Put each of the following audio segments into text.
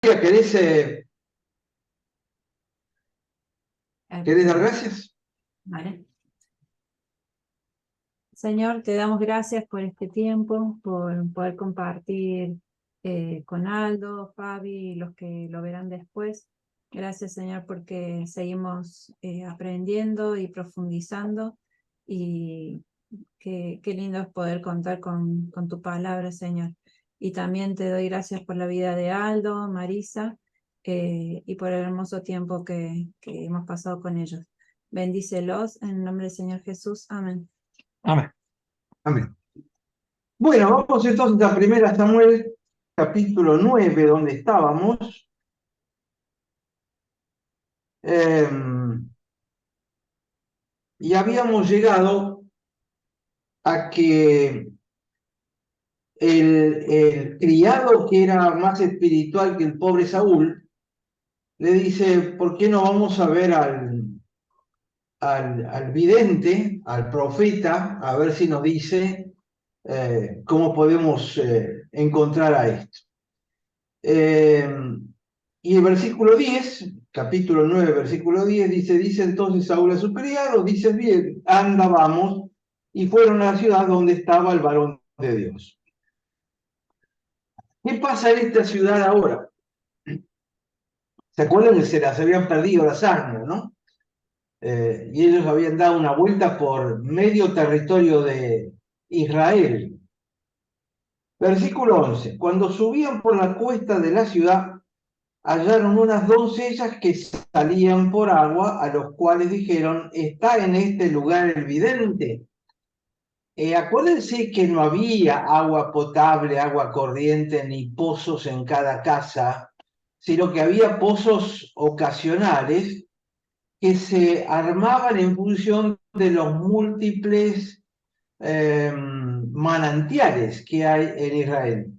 ¿Querés, ¿querés dar Empezamos. gracias? Vale. Señor, te damos gracias por este tiempo, por poder compartir con Aldo, Fabi y los que lo verán después. Gracias, Señor, porque seguimos aprendiendo y profundizando, y qué lindo es poder contar con tu palabra, Señor. Y también te doy gracias por la vida de Aldo, Marisa, y por el hermoso tiempo que hemos pasado con ellos. Bendícelos en el nombre del Señor Jesús. Amén. Amén. Amén. Bueno, vamos entonces a 1 Samuel, capítulo 9, donde estábamos. Eh, y habíamos llegado a que el criado, que era más espiritual que el pobre Saúl, le dice: ¿por qué no vamos a ver al vidente, al profeta, a ver si nos dice cómo podemos encontrar a esto? Eh, y el versículo 10, capítulo 9, versículo 10, dice entonces Saúl a su criado: dice bien, anda, vamos. Y fueron a la ciudad donde estaba el varón de Dios. ¿Qué pasa en esta ciudad ahora? ¿Se acuerdan que se las habían perdido las armas, no? Y ellos habían dado una vuelta por medio territorio de Israel. Versículo 11. Cuando subían por la cuesta de la ciudad, hallaron unas doncellas que salían por agua, a los cuales dijeron: ¿está en este lugar el vidente? Acuérdense que no había agua potable, agua corriente, ni pozos en cada casa, sino que había pozos ocasionales que se armaban en función de los múltiples manantiales que hay en Israel,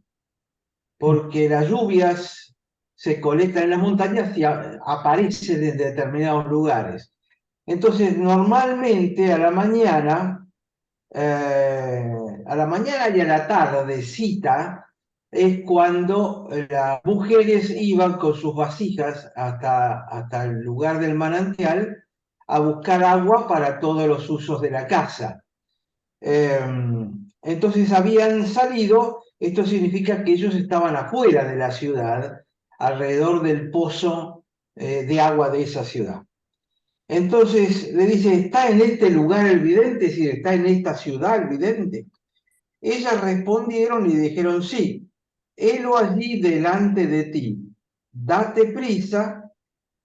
porque las lluvias se colectan en las montañas y aparecen en determinados lugares. Entonces, normalmente a la mañana y a la tardecita es cuando las mujeres iban con sus vasijas hasta el lugar del manantial a buscar agua para todos los usos de la casa. Entonces habían salido, esto significa que ellos estaban afuera de la ciudad, alrededor del pozo de agua de esa ciudad. Entonces le dice: ¿está en este lugar el vidente? Es decir, ¿está en esta ciudad el vidente? Ellas respondieron y dijeron: sí, helo allí delante de ti. Date prisa,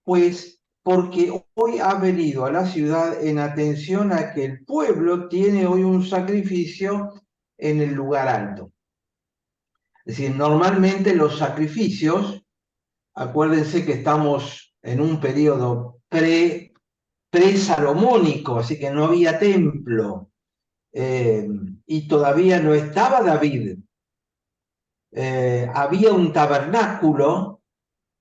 pues, porque hoy ha venido a la ciudad en atención a que el pueblo tiene hoy un sacrificio en el lugar alto. Es decir, normalmente los sacrificios, acuérdense que estamos en un periodo pre-salomónico, así que no había templo, y todavía no estaba David. Había un tabernáculo,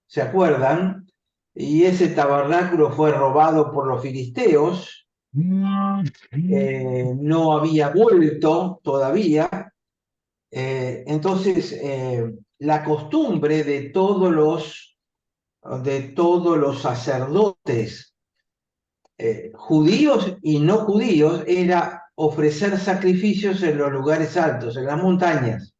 ¿se acuerdan? Y ese tabernáculo fue robado por los filisteos. No había vuelto todavía. Entonces, la costumbre de todos los sacerdotes judíos y no judíos era ofrecer sacrificios en los lugares altos, en las montañas.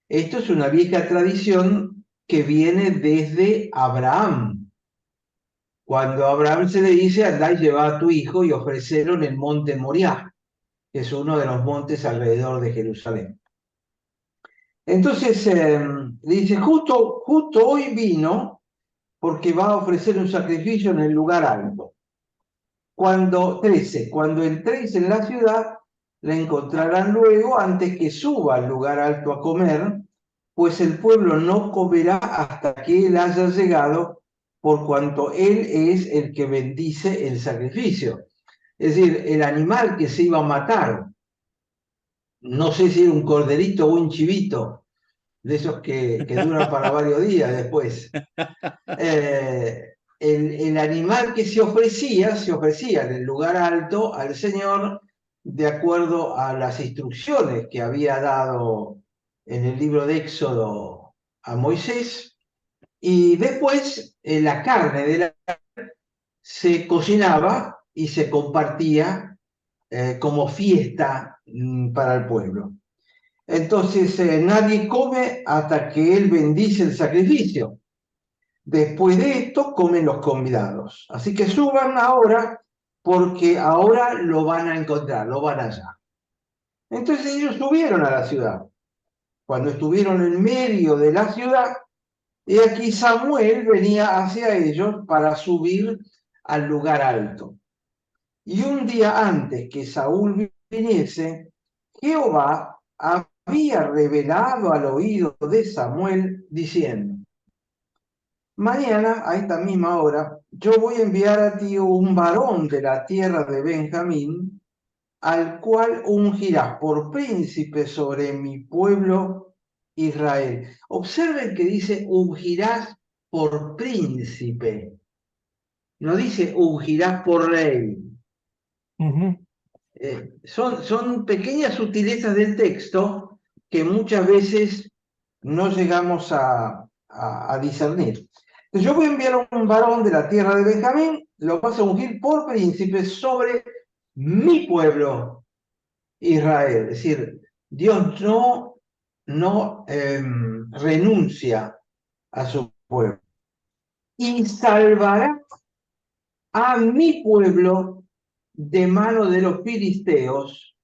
Esto es una vieja tradición que viene desde Abraham. Cuando a Abraham se le dice: andá y lleva a tu hijo y ofrecelo en el monte Moriah, que es uno de los montes alrededor de Jerusalén. Entonces dice: justo hoy vino, porque va a ofrecer un sacrificio en el lugar alto. Cuando entréis en la ciudad, la encontrarán luego, antes que suba al lugar alto a comer, pues el pueblo no comerá hasta que él haya llegado, por cuanto él es el que bendice el sacrificio. Es decir, el animal que se iba a matar, no sé si era un corderito o un chivito, de esos que duran para varios días después. El animal que se ofrecía en el lugar alto al Señor, de acuerdo a las instrucciones que había dado en el libro de Éxodo a Moisés. Y después la carne de la se cocinaba y se compartía como fiesta para el pueblo. Entonces nadie come hasta que él bendice el sacrificio. Después de esto comen los convidados. Así que suban ahora porque ahora lo van a encontrar, lo van allá. Entonces ellos subieron a la ciudad. Cuando estuvieron en medio de la ciudad, y aquí Samuel venía hacia ellos para subir al lugar alto. Y un día antes que Saúl viniese, Jehová había revelado al oído de Samuel diciendo: mañana, a esta misma hora, yo voy a enviar a ti un varón de la tierra de Benjamín, al cual ungirás por príncipe sobre mi pueblo Israel. Observen que dice ungirás por príncipe, no dice ungirás por rey. Son pequeñas sutilezas del texto que muchas veces no llegamos a discernir. Entonces, yo voy a enviar a un varón de la tierra de Benjamín, lo vas a ungir por príncipe sobre mi pueblo Israel. Es decir, Dios no renuncia a su pueblo. Y salvará a mi pueblo de mano de los filisteos,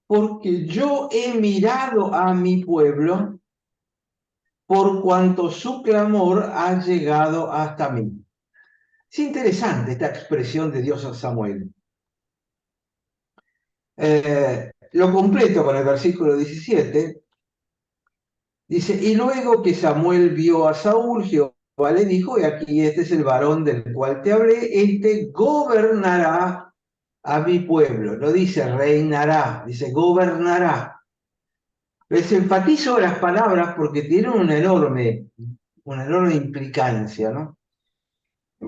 porque yo he mirado a mi pueblo, por cuanto su clamor ha llegado hasta mí. Es interesante esta expresión de Dios a Samuel. Lo completo con el versículo 17. Dice: y luego que Samuel vio a Saúl, Jehová le dijo: y aquí este es el varón del cual te hablé, este gobernará a mi pueblo. No dice reinará, dice gobernará. Les enfatizo las palabras porque tienen una enorme implicancia, ¿no?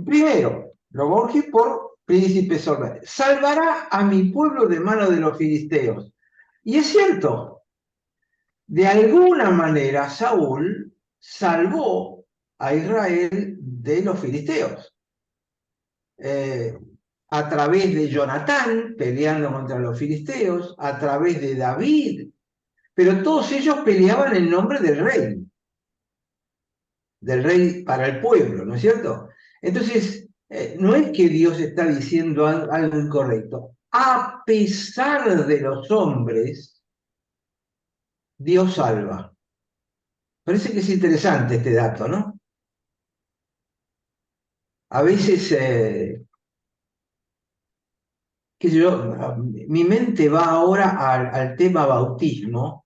Primero, lo borgé por príncipe sobre. Salvará a mi pueblo de mano de los filisteos. Y es cierto, de alguna manera Saúl salvó a Israel de los filisteos. A través de Jonatán peleando contra los filisteos, a través de David, pero todos ellos peleaban en nombre del rey para el pueblo, ¿no es cierto? Entonces, no es que Dios está diciendo algo incorrecto. A pesar de los hombres, Dios salva. Parece que es interesante este dato, ¿no? A veces, mi mente va ahora al tema bautismo.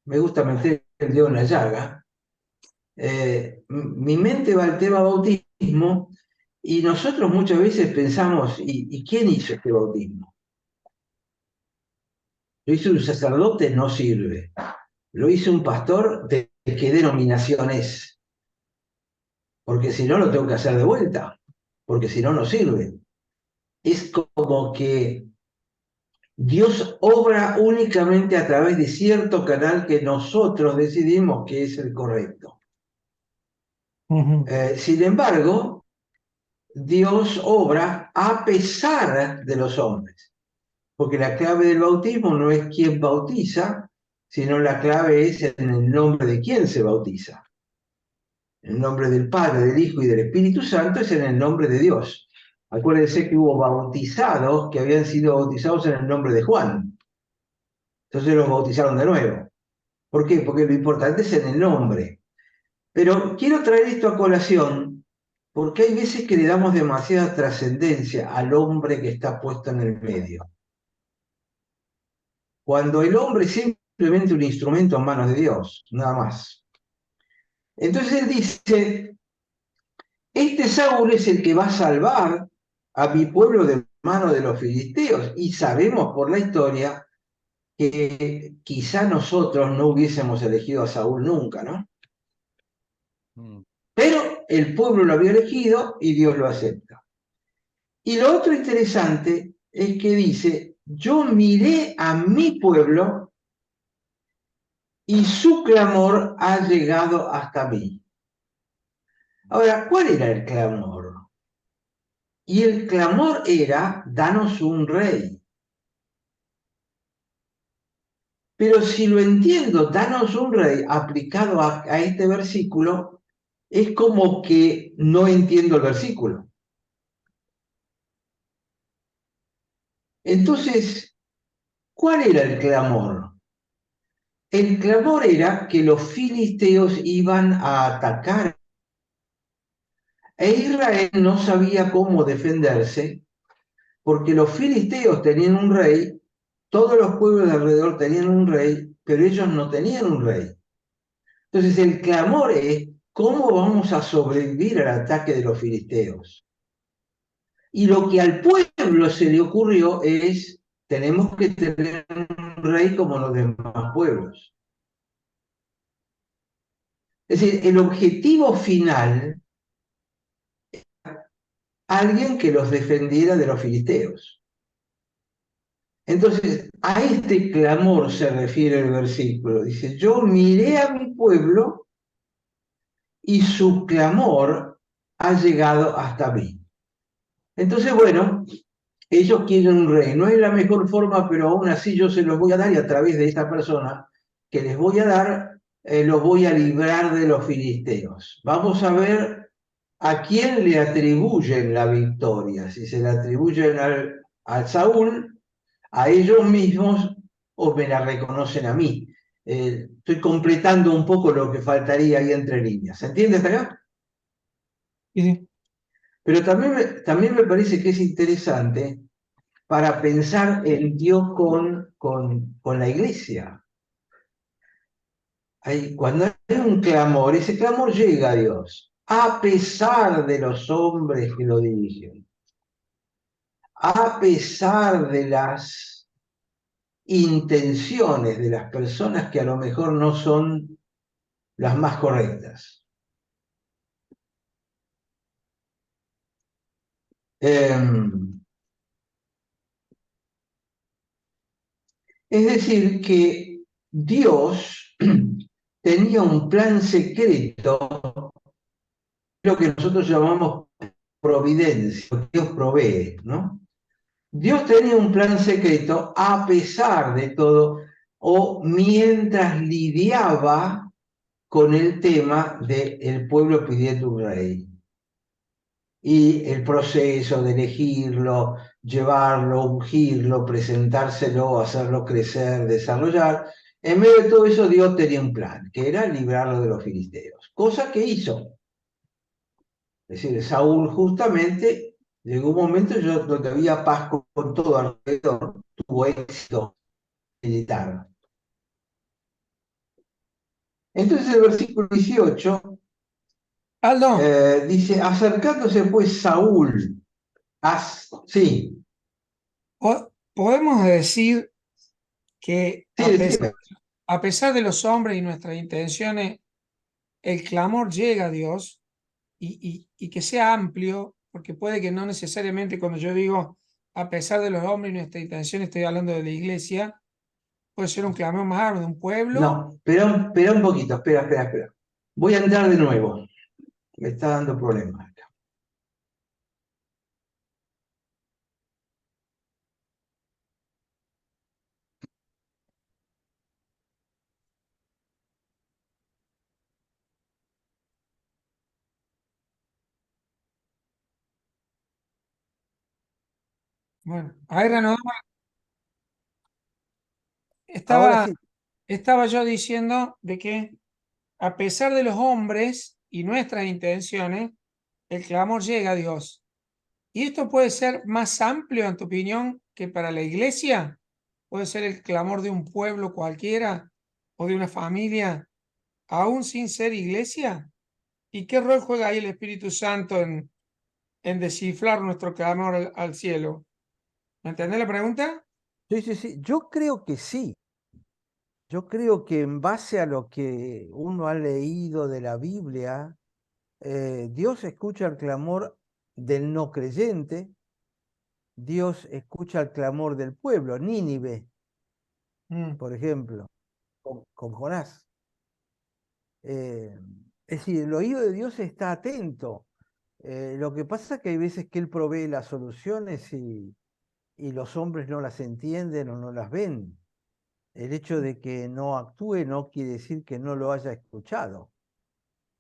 Me gusta meter el dedo en la llaga. Mi mente va al tema bautismo y nosotros muchas veces pensamos: ¿y quién hizo este bautismo? Lo hizo un sacerdote, no sirve. Lo hizo un pastor, ¿de qué denominación es? Porque si no, lo tengo que hacer de vuelta, porque si no, no sirve. Es como que Dios obra únicamente a través de cierto canal que nosotros decidimos que es el correcto. Sin embargo, Dios obra a pesar de los hombres, porque la clave del bautismo no es quién bautiza, sino la clave es en el nombre de quién se bautiza. El nombre del Padre, del Hijo y del Espíritu Santo es en el nombre de Dios. Acuérdense que hubo bautizados que habían sido bautizados en el nombre de Juan. Entonces los bautizaron de nuevo. ¿Por qué? Porque lo importante es en el nombre. Pero quiero traer esto a colación porque hay veces que le damos demasiada trascendencia al hombre que está puesto en el medio. Cuando el hombre es simplemente un instrumento en manos de Dios, nada más. Entonces él dice: este Saúl es el que va a salvar a mi pueblo de mano de los filisteos. Y sabemos por la historia que quizá nosotros no hubiésemos elegido a Saúl nunca, ¿no? Pero el pueblo lo había elegido y Dios lo acepta. Y lo otro interesante es que dice: yo miré a mi pueblo y su clamor ha llegado hasta mí. Ahora, ¿cuál era el clamor? Y el clamor era, danos un rey. Pero si lo entiendo, danos un rey aplicado a este versículo, es como que no entiendo el versículo. Entonces, ¿cuál era el clamor? El clamor era que los filisteos iban a atacar e Israel no sabía cómo defenderse porque los filisteos tenían un rey, todos los pueblos de alrededor tenían un rey, pero ellos no tenían un rey. Entonces el clamor es, ¿cómo vamos a sobrevivir al ataque de los filisteos? Y lo que al pueblo se le ocurrió es, tenemos que tener un rey como los demás pueblos. Es decir, el objetivo final, alguien que los defendiera de los filisteos. Entonces, a este clamor se refiere el versículo. Dice, yo miré a mi pueblo y su clamor ha llegado hasta mí. Entonces, bueno, ellos quieren un rey. No es la mejor forma, pero aún así yo se los voy a dar y a través de esta persona que les voy a dar, los voy a librar de los filisteos. Vamos a ver a quién le atribuyen la victoria. Si se le atribuyen al Saúl, a ellos mismos o me la reconocen a mí. Estoy completando un poco lo que faltaría ahí entre líneas. ¿Se entiende hasta acá? Sí, Pero también me parece que es interesante para pensar en Dios con la iglesia. Cuando hay un clamor, ese clamor llega a Dios, a pesar de los hombres que lo dirigen, a pesar de las intenciones de las personas que a lo mejor no son las más correctas. Es decir, que Dios tenía un plan secreto, lo que nosotros llamamos providencia, Dios provee, ¿no? Dios tenía un plan secreto a pesar de todo o mientras lidiaba con el tema del pueblo pidiendo un rey. Y el proceso de elegirlo, llevarlo, ungirlo, presentárselo, hacerlo crecer, desarrollar. En medio de todo eso, Dios tenía un plan, que era librarlo de los filisteos, cosa que hizo. Es decir, Saúl justamente llegó un momento donde había paz con todo alrededor, tuvo éxito militar. Entonces el versículo 18 Aldo, dice, acercándose pues Saúl, sí, podemos decir que sí, decime. a pesar de los hombres y nuestras intenciones, el clamor llega a Dios y que sea amplio, porque puede que no necesariamente cuando yo digo a pesar de los hombres y nuestras intenciones, estoy hablando de la iglesia, puede ser un clamor más amplio de un pueblo. No, espera un poquito, espera. Voy a entrar de nuevo, me está dando problemas. Bueno, ahí renovamos. Ahora Estaba, sí, estaba yo diciendo de que a pesar de los hombres y nuestras intenciones, el clamor llega a Dios. ¿Y esto puede ser más amplio, en tu opinión, que para la iglesia? ¿Puede ser el clamor de un pueblo cualquiera o de una familia, aún sin ser iglesia? ¿Y qué rol juega ahí el Espíritu Santo en descifrar nuestro clamor al cielo? ¿Me entendés la pregunta? Sí, yo creo que sí. Yo creo que en base a lo que uno ha leído de la Biblia, Dios escucha el clamor del no creyente, Dios escucha el clamor del pueblo, Nínive, Mm, por ejemplo, con Jonás. Eh, Es decir, el oído de Dios está atento. Lo que pasa es que hay veces que Él provee las soluciones y los hombres no las entienden o no las ven. El hecho de que no actúe no quiere decir que no lo haya escuchado.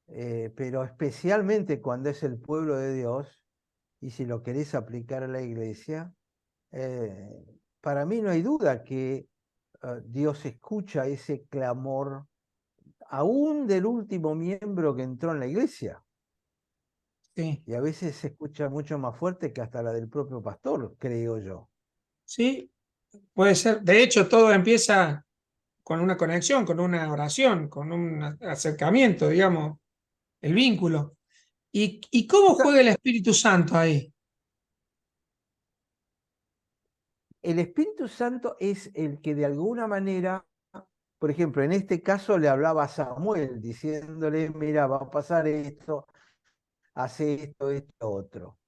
Pero especialmente cuando es el pueblo de Dios, y si lo querés aplicar a la iglesia, para mí no hay duda que Dios escucha ese clamor, aún del último miembro que entró en la iglesia. Sí, Y a veces se escucha mucho más fuerte que hasta la del propio pastor, creo yo. sí, puede ser. De hecho, todo empieza con una conexión, con una oración, con un acercamiento, digamos, el vínculo. ¿Y cómo juega el Espíritu Santo ahí? El Espíritu Santo es el que de alguna manera, por ejemplo, en este caso le hablaba a Samuel, diciéndole, mira, va a pasar esto, hace esto, esto, otro.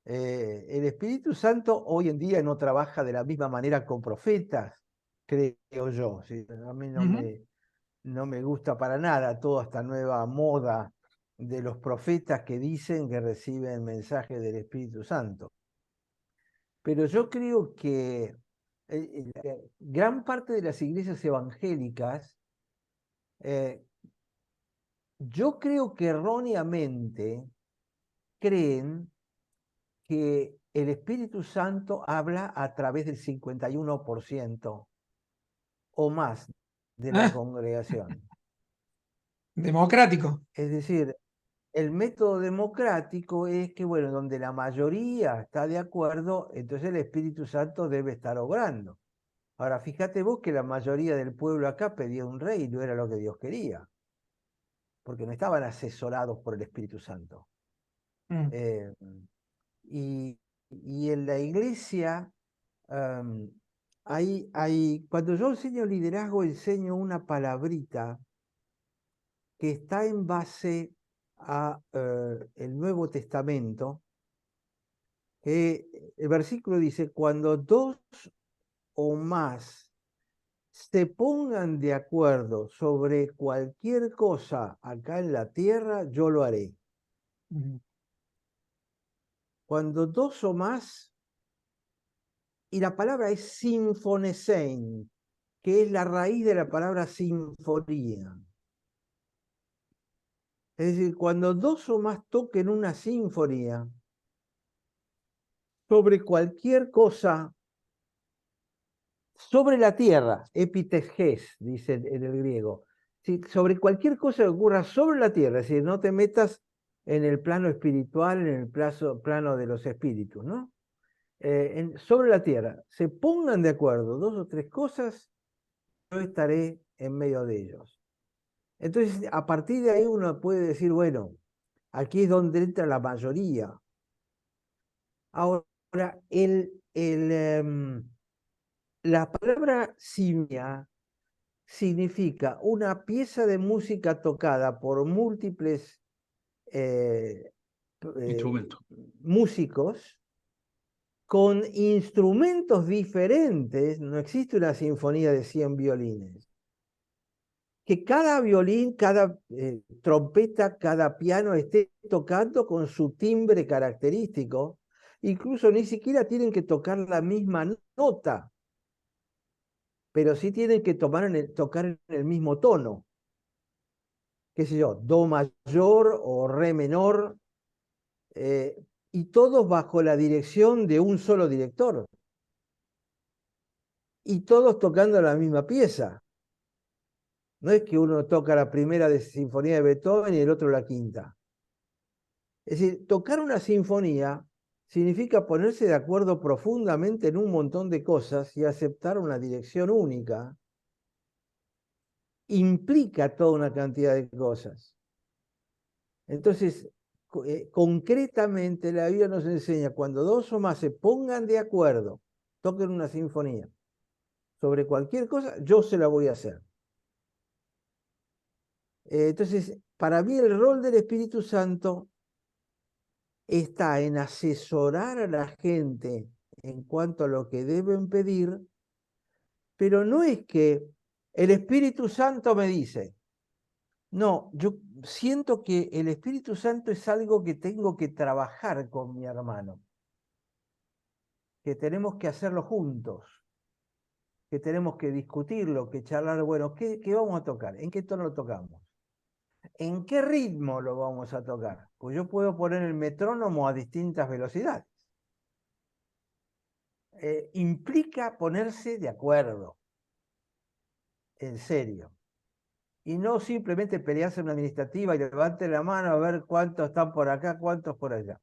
El Espíritu Santo hoy en día no trabaja de la misma manera con profetas, creo yo. ¿Sí? A mí Ujú. no me gusta para nada toda esta nueva moda de los profetas que dicen que reciben mensajes del Espíritu Santo. Pero yo creo que gran parte de las iglesias evangélicas, yo creo que erróneamente creen que el Espíritu Santo habla a través del 51% o más de la Ah, congregación. democrático. Es decir, el método democrático es que, bueno, donde la mayoría está de acuerdo, entonces el Espíritu Santo debe estar obrando. Ahora, fíjate vos que la mayoría del pueblo acá pedía un rey y no era lo que Dios quería, porque no estaban asesorados por el Espíritu Santo. Mm. Eh, y, y en la iglesia, cuando yo enseño liderazgo, enseño una palabrita que está en base a el Nuevo Testamento, que el versículo dice, cuando dos o más se pongan de acuerdo sobre cualquier cosa acá en la tierra, yo lo haré. Mm. Cuando dos o más, y la palabra es sinfonesein, que es la raíz de la palabra sinfonía. Es decir, cuando dos o más toquen una sinfonía sobre cualquier cosa, sobre la tierra, epiteges, dice en el griego, sí, sobre cualquier cosa que ocurra sobre la tierra, es decir, no te metas en el plano espiritual, en el plano de los espíritus, ¿no? Sobre la tierra, se pongan de acuerdo dos o tres cosas, yo estaré en medio de ellos. Entonces, a partir de ahí uno puede decir, bueno, aquí es donde entra la mayoría. Ahora, la palabra simia significa una pieza de música tocada por múltiples eh, Instrumento. músicos con instrumentos diferentes. No existe una sinfonía de 100 violines. Que cada violín, cada trompeta, cada piano esté tocando con su timbre característico. Incluso ni siquiera tienen que tocar la misma nota, pero sí tienen que tocar en el mismo tono. Qué sé yo, do mayor o re menor, y todos bajo la dirección de un solo director. Y todos tocando la misma pieza. No es que uno toca la primera sinfonía de Beethoven y el otro la quinta. Es decir, tocar una sinfonía significa ponerse de acuerdo profundamente en un montón de cosas y aceptar una dirección única. Implica toda una cantidad de cosas. Entonces, concretamente la Biblia nos enseña, cuando dos o más se pongan de acuerdo, toquen una sinfonía sobre cualquier cosa, yo se la voy a hacer. Entonces, para mí el rol del Espíritu Santo está en asesorar a la gente en cuanto a lo que deben pedir, pero no es que el Espíritu Santo me dice, No, yo siento que el Espíritu Santo es algo que tengo que trabajar con mi hermano, que tenemos que hacerlo juntos, que tenemos que discutirlo, que charlar, bueno, ¿qué vamos a tocar? ¿En qué tono lo tocamos? ¿En qué ritmo lo vamos a tocar? Pues yo puedo poner el metrónomo a distintas velocidades. Implica ponerse de acuerdo, en serio. Y no simplemente pelearse en una administrativa y levante la mano a ver cuántos están por acá, cuántos por allá.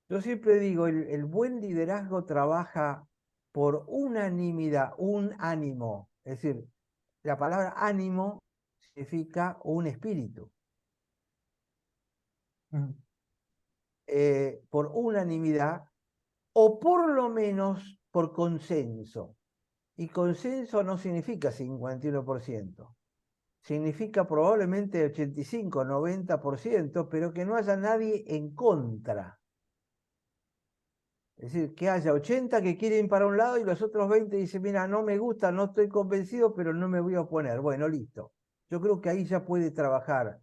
Yo siempre digo, el buen liderazgo trabaja por unanimidad, un ánimo. Es decir, la palabra ánimo significa un espíritu. Por unanimidad o por lo menos por consenso. Y consenso no significa 51%. Significa probablemente 85, 90%, pero que no haya nadie en contra. Es decir, que haya 80 que quieren para un lado y los otros 20 dicen, mira, no me gusta, no estoy convencido, pero no me voy a oponer. Bueno, listo. Yo creo que ahí ya puede trabajar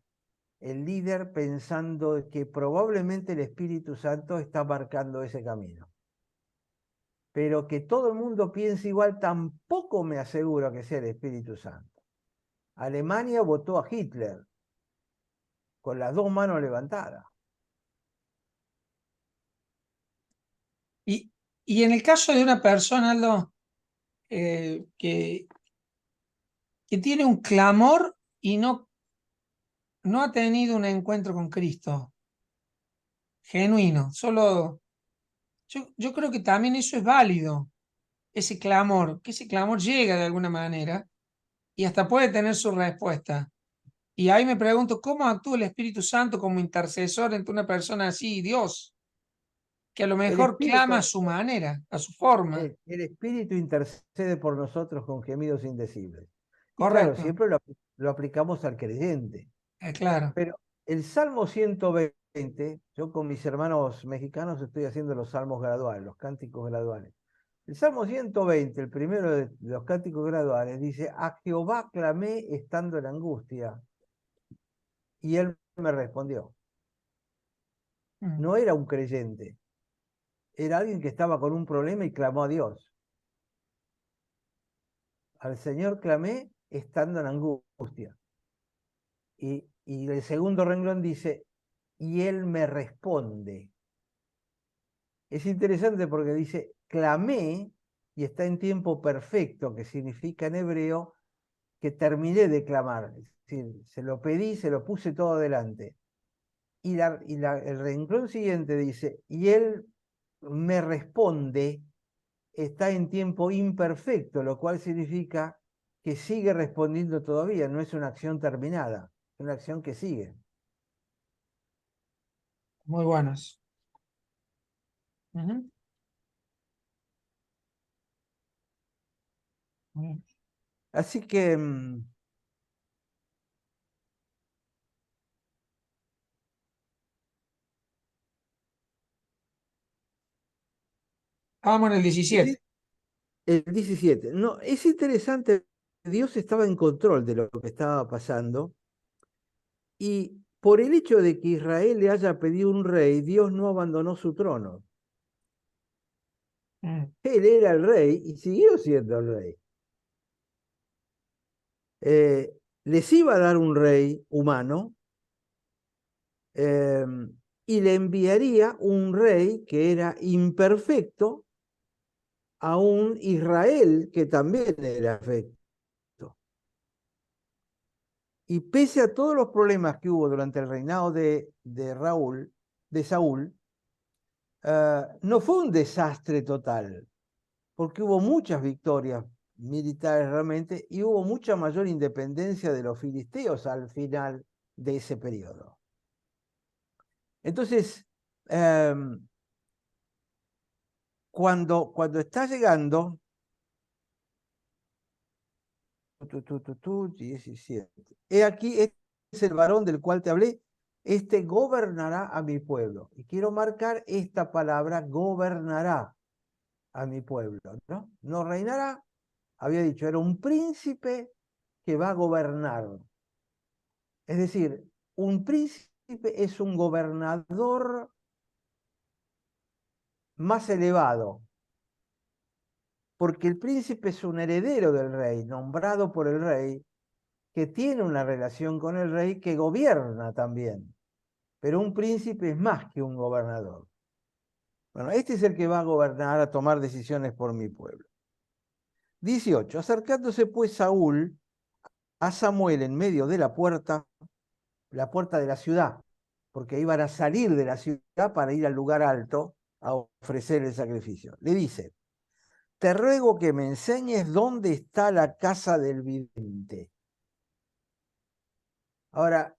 el líder pensando que probablemente el Espíritu Santo está marcando ese camino. Pero que todo el mundo piense igual tampoco me aseguro que sea el Espíritu Santo. Alemania votó a Hitler con las dos manos levantadas. Y en el caso de una persona, Aldo, que tiene un clamor y no ha tenido un encuentro con Cristo genuino, yo creo que también eso es válido, ese clamor, que ese clamor llega de alguna manera y hasta puede tener su respuesta. Y ahí me pregunto, ¿cómo actúa el Espíritu Santo como intercesor entre una persona así y Dios? Que a lo El mejor clama a Espíritu, su manera, a su forma. el Espíritu intercede por nosotros con gemidos indecibles. Y claro, Correcto, siempre lo aplicamos al creyente. claro. Pero el Salmo 120, yo con mis hermanos mexicanos estoy haciendo los salmos graduales, los cánticos graduales. El Salmo 120, el primero de los cánticos graduales, dice, a Jehová clamé estando en angustia, y él me respondió. No era un creyente, era alguien que estaba con un problema y clamó a Dios. Al Señor clamé estando en angustia. Y el segundo renglón dice, y él me responde. Es interesante porque dice, clamé, y está en tiempo perfecto, que significa en hebreo que terminé de clamar. Es decir, se lo pedí, se lo puse todo delante. El renglón siguiente dice, y él me responde, está en tiempo imperfecto, lo cual significa que sigue respondiendo todavía, no es una acción terminada, es una acción que sigue. Muy buenos. Ujú. Muy bien. Así que Vamos en el es, 17. el 17. No, es interesante, Dios estaba en control de lo que estaba pasando y por el hecho de que Israel le haya pedido un rey, Dios no abandonó su trono. Él era el rey y siguió siendo el rey. Les iba a dar un rey humano y le enviaría un rey que era imperfecto a un Israel que también era perfecto. Y pese a todos los problemas que hubo durante el reinado de Saúl, no fue un desastre total, porque hubo muchas victorias militares realmente y hubo mucha mayor independencia de los filisteos al final de ese periodo. Entonces, cuando está llegando, 17. He aquí, este es el varón del cual te hablé, este gobernará a mi pueblo. Y quiero marcar esta palabra, gobernará a mi pueblo, ¿no? No reinará, había dicho, era un príncipe que va a gobernar. Es decir, un príncipe es un gobernador más elevado, porque el príncipe es un heredero del rey, nombrado por el rey, que tiene una relación con el rey, que gobierna también. Pero un príncipe es más que un gobernador. Bueno, este es el que va a gobernar, a tomar decisiones por mi pueblo. 18. Acercándose pues Saúl a Samuel en medio de la puerta de la ciudad, porque iban a salir de la ciudad para ir al lugar alto a ofrecer el sacrificio. Le dice: te ruego que me enseñes dónde está la casa del vidente. Ahora,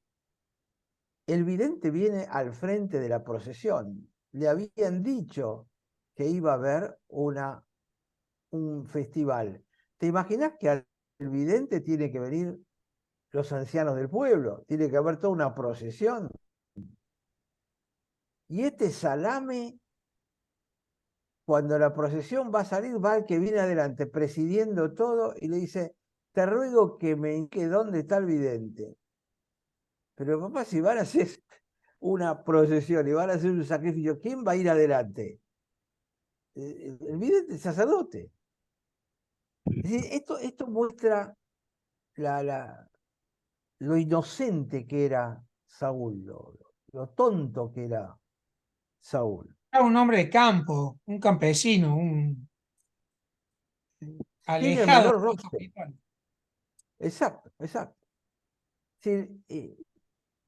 el vidente viene al frente de la procesión. Le habían dicho que iba a haber un festival. ¿Te imaginas que al vidente tiene que venir los ancianos del pueblo? Tiene que haber toda una procesión. Y este salame, cuando la procesión va a salir, va el que viene adelante presidiendo todo y le dice: te ruego que me indique dónde está el vidente. Pero papá, si van a hacer una procesión y van a hacer un sacrificio, ¿quién va a ir adelante? El vidente, el sacerdote. Es decir, esto muestra lo inocente que era Saúl, lo tonto que era Saúl. Era un hombre de campo, un campesino, un Sin el alejado menor de todo roce. hospital. Exacto, exacto. Sí,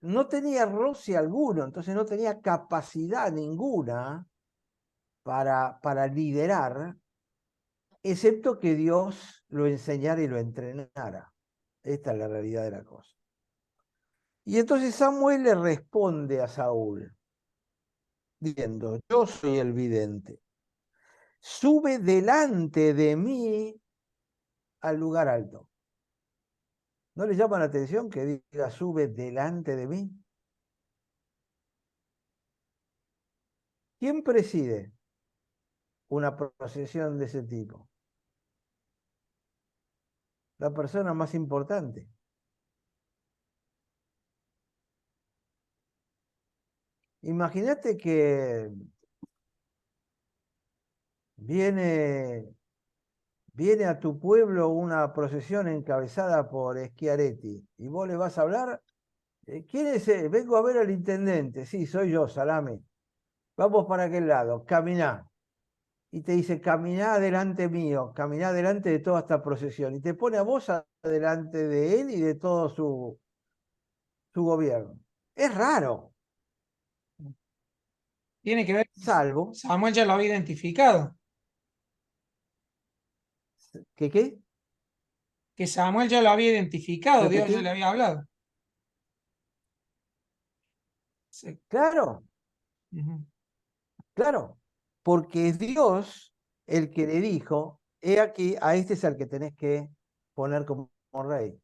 no tenía roce alguno, entonces no tenía capacidad ninguna para liderar, excepto que Dios lo enseñara y lo entrenara. Esta es la realidad de la cosa. Y entonces Samuel le responde a Saúl, diciendo: yo soy el vidente. Sube delante de mí al lugar alto. ¿No le llama la atención que diga sube delante de mí? ¿Quién preside una procesión de ese tipo? La persona más importante. Imagínate que viene a tu pueblo una procesión encabezada por Schiaretti y vos le vas a hablar. ¿Quién es? Vengo a ver al intendente. Sí, soy yo, Salame. Vamos para aquel lado, caminá. Y te dice: caminá delante mío, caminá delante de toda esta procesión. Y te pone a vos delante de él y de todo su gobierno. Es raro, Tiene que ver, salvo Samuel ya lo había identificado, que, ¿qué? que Samuel ya lo había identificado, Dios ya Repetí. le había hablado. Sí. Claro, Ujú. claro, porque es Dios el que le dijo: he aquí, a este es al que tenés que poner como rey.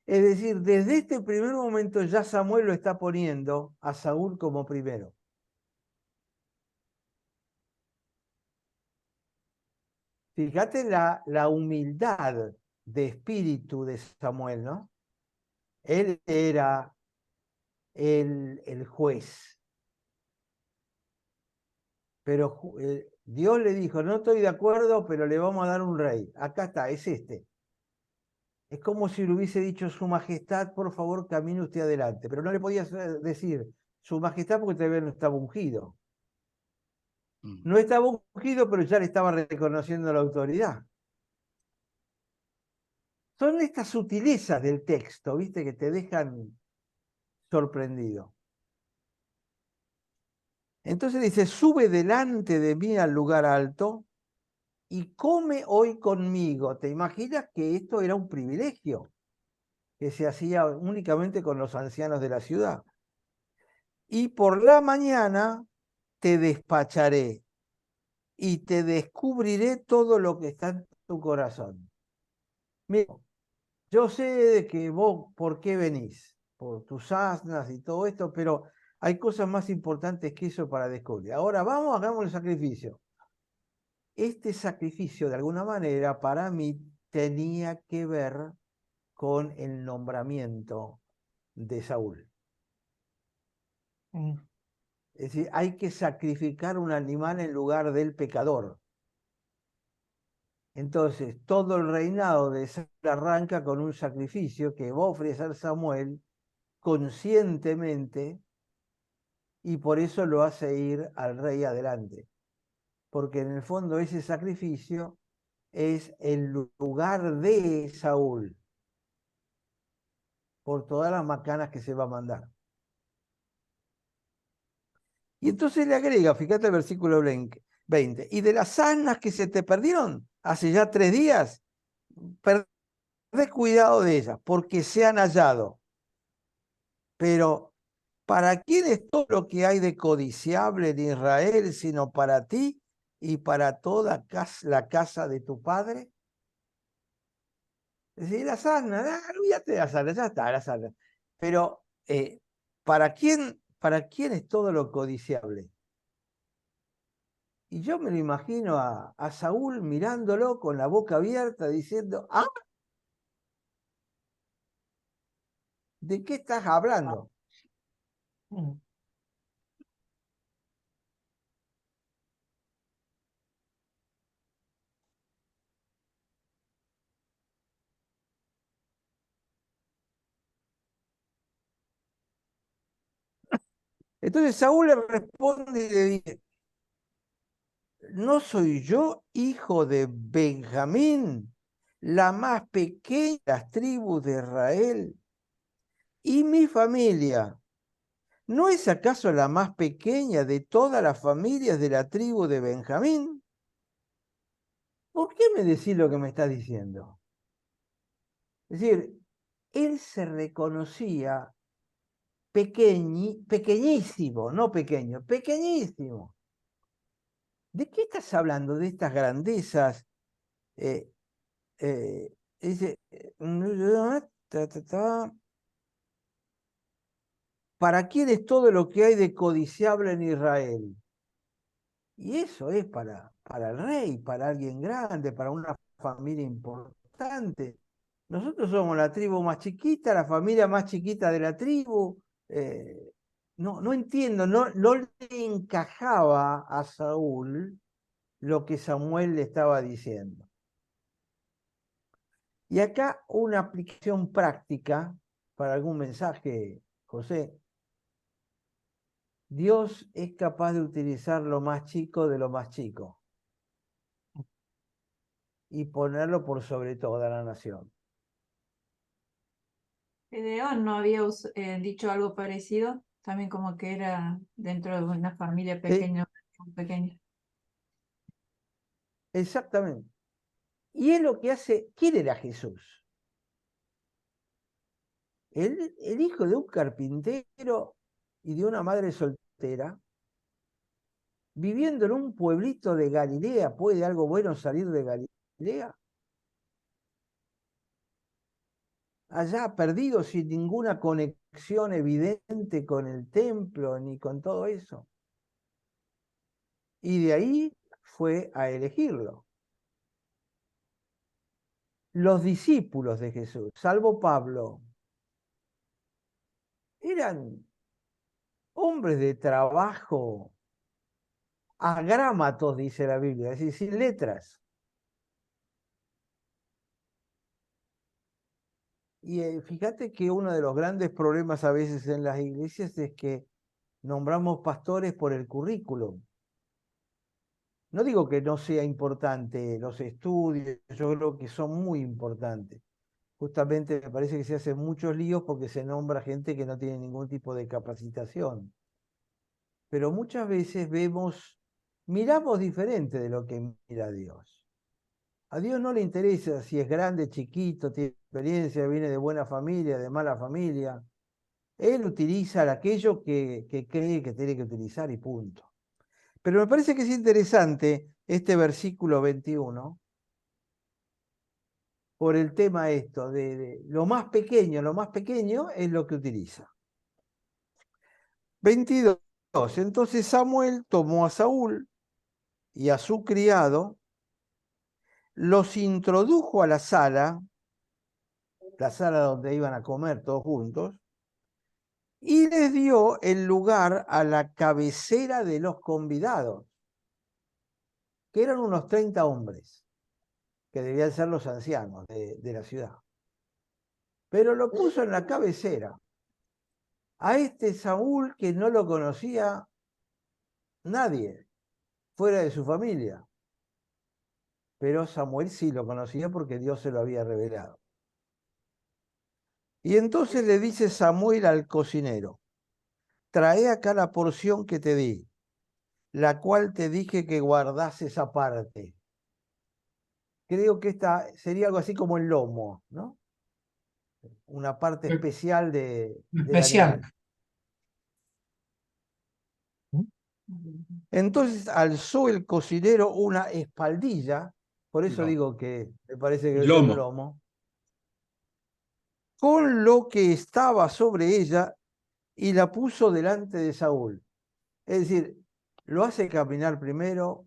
Es decir, desde este primer momento ya Samuel lo está poniendo a Saúl como primero. Fíjate la humildad de espíritu de Samuel, ¿no? Él era el juez, pero Dios le dijo: no estoy de acuerdo, pero le vamos a dar un rey. Acá está, es este. Es como si le hubiese dicho: su majestad, por favor, camine usted adelante. Pero no le podías decir su majestad porque todavía no estaba ungido. No estaba ungido, pero ya le estaba reconociendo la autoridad. Son estas sutilezas del texto, ¿viste? Que te dejan sorprendido. Entonces dice: sube delante de mí al lugar alto y come hoy conmigo. ¿Te imaginas que esto era un privilegio que se hacía únicamente con los ancianos de la ciudad? Y por la mañana te despacharé y te descubriré todo lo que está en tu corazón. Mira, yo sé de que vos, ¿por qué venís? Por tus asnas y todo esto, pero hay cosas más importantes que eso para descubrir. Ahora vamos, hagamos el sacrificio. Este sacrificio, de alguna manera, para mí tenía que ver con el nombramiento de Saúl. Mm. Es decir, hay que sacrificar un animal en lugar del pecador. Entonces, todo el reinado de Saúl arranca con un sacrificio que va a ofrecer Samuel conscientemente, y por eso lo hace ir al rey adelante. Porque en el fondo ese sacrificio es el lugar de Saúl por todas las macanas que se va a mandar. Y entonces le agrega, fíjate el versículo 20, y de las asnas que se te perdieron hace ya 3 días, perdés cuidado de ellas, porque se han hallado. Pero ¿para quién es todo lo que hay de codiciable en Israel, sino para ti y para toda la casa de tu padre? Es decir, las asnas, olvídate de las asnas, ya está, las asnas. Pero, ¿para quién es todo lo codiciable? Y yo me lo imagino a Saúl mirándolo con la boca abierta, diciendo, ah, ¿de qué estás hablando? Mm. Entonces Saúl le responde y le dice, ¿no soy yo hijo de Benjamín, la más pequeña de las tribus de Israel? ¿Y mi familia no es acaso la más pequeña de todas las familias de la tribu de Benjamín? ¿Por qué me decís lo que me estás diciendo? Es decir, él se reconocía pequeñísimo, no pequeño, pequeñísimo. ¿De qué estás hablando? De estas grandezas. Eh, dice, ¿para quién es todo lo que hay de codiciable en Israel? Y eso es para el rey, para alguien grande, para una familia importante. Nosotros somos la tribu más chiquita, la familia más chiquita de la tribu. No entiendo, no le encajaba a Saúl lo que Samuel le estaba diciendo. Y acá una aplicación práctica para algún mensaje, José. Dios es capaz de utilizar lo más chico de lo más chico y ponerlo por sobre toda la nación. Gedeón no había dicho algo parecido, también como que era dentro de una familia pequeña, pequeña. Exactamente. Y es lo que hace, ¿quién era Jesús? El hijo de un carpintero y de una madre soltera, viviendo en un pueblito de Galilea. ¿Puede algo bueno salir de Galilea? Allá perdido sin ninguna conexión evidente con el templo ni con todo eso. Y de ahí fue a elegirlo. Los discípulos de Jesús, salvo Pablo, eran hombres de trabajo, agrámatos, dice la Biblia, es decir, sin letras. Y fíjate que uno de los grandes problemas a veces en las iglesias es que nombramos pastores por el currículum. No digo que no sea importante los estudios, yo creo que son muy importantes. Justamente me parece que se hacen muchos líos porque se nombra gente que no tiene ningún tipo de capacitación. Pero muchas veces miramos diferente de lo que mira Dios. A Dios no le interesa si es grande, chiquito, tiene experiencia, viene de buena familia, de mala familia. Él utiliza aquello que cree que tiene que utilizar y punto. Pero me parece que es interesante este versículo 21 por el tema esto de lo más pequeño es lo que utiliza. 22. Entonces Samuel tomó a Saúl y a su criado, los introdujo a la sala donde iban a comer todos juntos, y les dio el lugar a la cabecera de los convidados, que eran unos 30 hombres, que debían ser los ancianos de la ciudad. Pero lo puso en la cabecera a este Saúl que no lo conocía nadie, fuera de su familia. Pero Samuel sí lo conocía porque Dios se lo había revelado. Y entonces le dice Samuel al cocinero: trae acá la porción que te di, la cual te dije que guardases aparte. Creo que esta sería algo así como el lomo, ¿no? Una parte especial del Especial. animal. Entonces alzó el cocinero una espaldilla, por eso No, digo que me parece que el debe ser un lomo. lomo, con lo que estaba sobre ella, y la puso delante de Saúl. Es decir, lo hace caminar primero,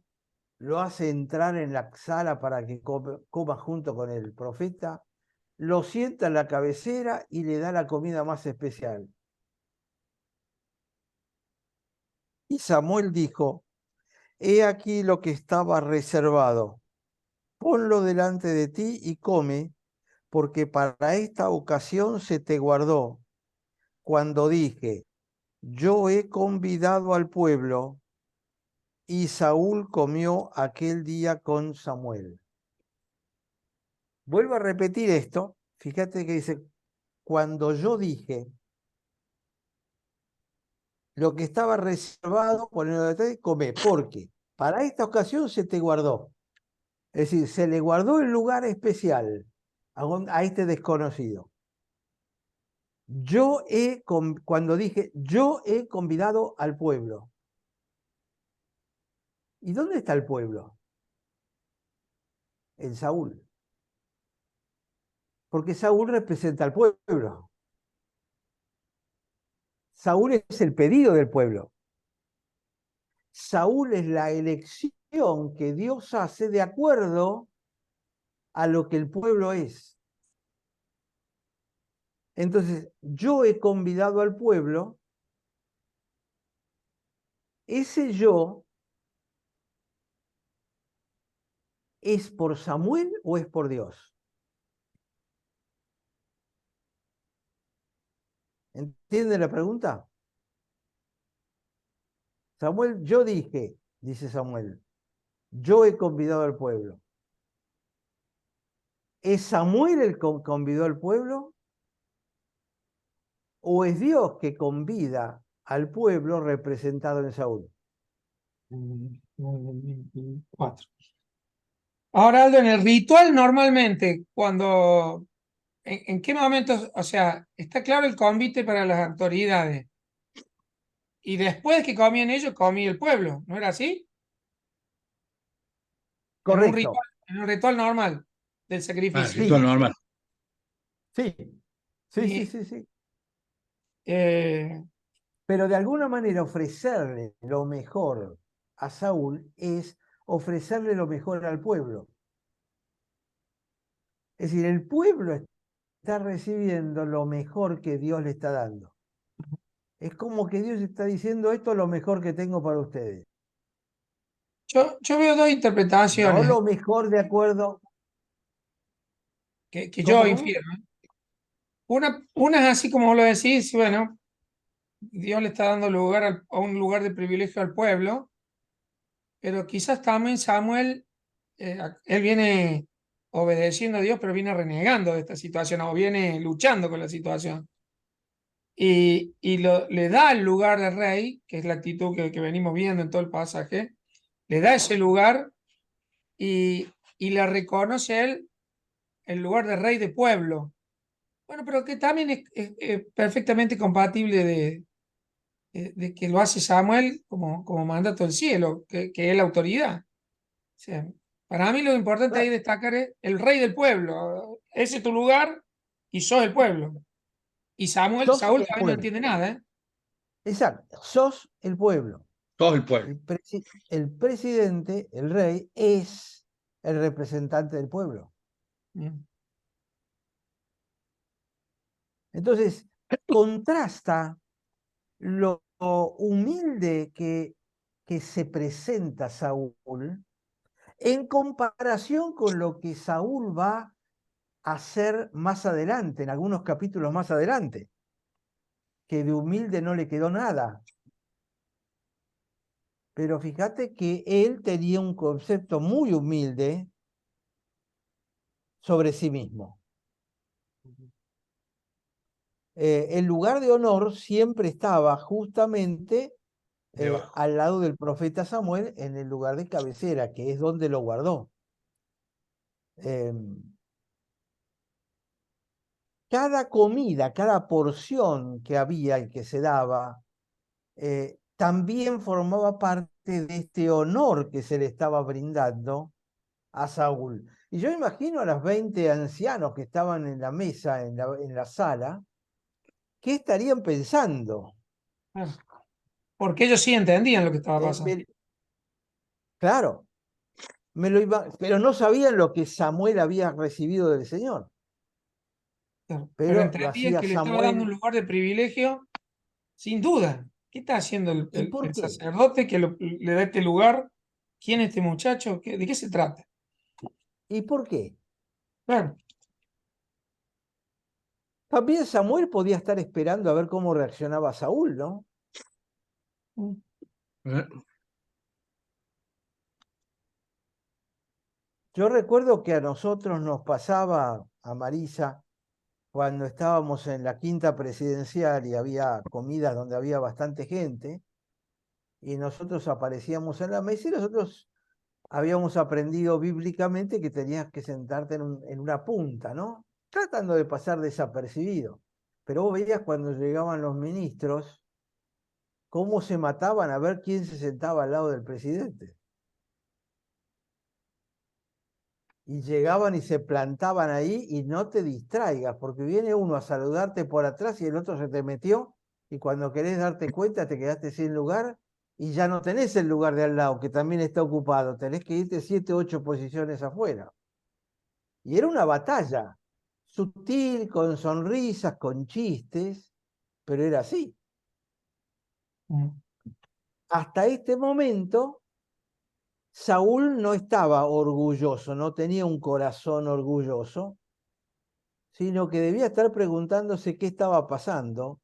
lo hace entrar en la sala para que coma junto con el profeta, lo sienta en la cabecera y le da la comida más especial. Y Samuel dijo: he aquí lo que estaba reservado, ponlo delante de ti y come, porque para esta ocasión se te guardó, cuando dije: yo he convidado al pueblo. Y Saúl comió aquel día con Samuel. Vuelvo a repetir esto. Fíjate que dice: cuando yo dije lo que estaba reservado, ponelo detrás, come, porque para esta ocasión se te guardó. Es decir, se le guardó el lugar especial a este desconocido. Cuando dije, yo he convidado al pueblo. ¿Y dónde está el pueblo? En Saúl. Porque Saúl representa al pueblo. Saúl es el pedido del pueblo. Saúl es la elección que Dios hace de acuerdo a lo que el pueblo es. Entonces, yo he convidado al pueblo. Ese yo, ¿es por Samuel o es por Dios? ¿Entiende la pregunta? Samuel, yo dije, dice Samuel, yo he convidado al pueblo. ¿Es Samuel el que convidó al pueblo? ¿O es Dios que convida al pueblo representado en Saúl? 24. Ahora, Aldo, en el ritual normalmente, ¿en qué momentos? O sea, está claro el convite para las autoridades. Y después que comían ellos, comía el pueblo, ¿no era así? Correcto. En un ritual normal del Ah, el sacrificio. ritual Sí, normal. sí, sí, sí, Y, sí, sí. eh, Pero de alguna manera ofrecerle lo mejor a Saúl es ofrecerle lo mejor al pueblo. Es decir, el pueblo está recibiendo lo mejor que Dios le está dando. Es como que Dios está diciendo: esto es lo mejor que tengo para ustedes. yo veo dos No interpretaciones lo mejor de acuerdo. que yo ¿Cómo, cómo? infiero. Una es así como vos lo decís, bueno, Dios le está dando lugar a un lugar de privilegio al pueblo, pero quizás también Samuel, él viene obedeciendo a Dios, pero viene renegando de esta situación o viene luchando con la situación. Le da el lugar de rey, que es la actitud que venimos viendo en todo el pasaje, le da ese lugar y le reconoce a él el lugar de rey de pueblo. Bueno, pero que también es perfectamente compatible de que lo hace Samuel como mandato del cielo, que es la autoridad. O sea, para mí lo importante ahí Claro, destacar es el rey del pueblo. Ese es tu lugar y sos el pueblo. Y sos Saúl el también no pueblo. entiende nada, ¿eh? Exacto, sos el pueblo. Todo el pueblo. El presidente, el rey, es el representante del pueblo. Mm. Entonces, contrasta lo humilde que se presenta Saúl en comparación con lo que Saúl va a hacer más adelante, en algunos capítulos más adelante, que de humilde no le quedó nada. Pero fíjate que él tenía un concepto muy humilde sobre sí mismo. El lugar de honor siempre estaba justamente al lado del profeta Samuel, en el lugar de cabecera, que es donde lo guardó. Cada comida, cada porción que había y que se daba, también formaba parte de este honor que se le estaba brindando a Saúl. Y yo imagino a los 20 ancianos que estaban en la mesa, en la sala, ¿qué estarían pensando? Porque ellos sí entendían lo que estaba pasando. Claro, pero no sabían lo que Samuel había recibido del Señor. Pero Pero lo entendían hacía que le estaba dando un Samuel. lugar de privilegio, sin duda. ¿Qué está haciendo ¿Y por el qué? sacerdote que le da este lugar? ¿Quién es este muchacho? ¿De qué se trata? ¿Y por qué? Claro. También Samuel podía estar esperando a ver cómo reaccionaba Saúl, ¿no? Yo recuerdo que a nosotros nos pasaba, a Marisa, cuando estábamos en la quinta presidencial y había comidas donde había bastante gente, y nosotros aparecíamos en la mesa y nosotros habíamos aprendido bíblicamente que tenías que sentarte en una punta, ¿no? Tratando de pasar desapercibido. Pero vos veías cuando llegaban los ministros, cómo se mataban a ver quién se sentaba al lado del presidente. Y llegaban y se plantaban ahí y no te distraigas, porque viene uno a saludarte por atrás y el otro se te metió y cuando querés darte cuenta te quedaste sin lugar y ya no tenés el lugar de al lado, que también está ocupado, tenés que irte 7, 8 posiciones afuera. Y era una batalla, sutil, con sonrisas, con chistes, pero era así. Hasta este momento, Saúl no estaba orgulloso, no tenía un corazón orgulloso, sino que debía estar preguntándose qué estaba pasando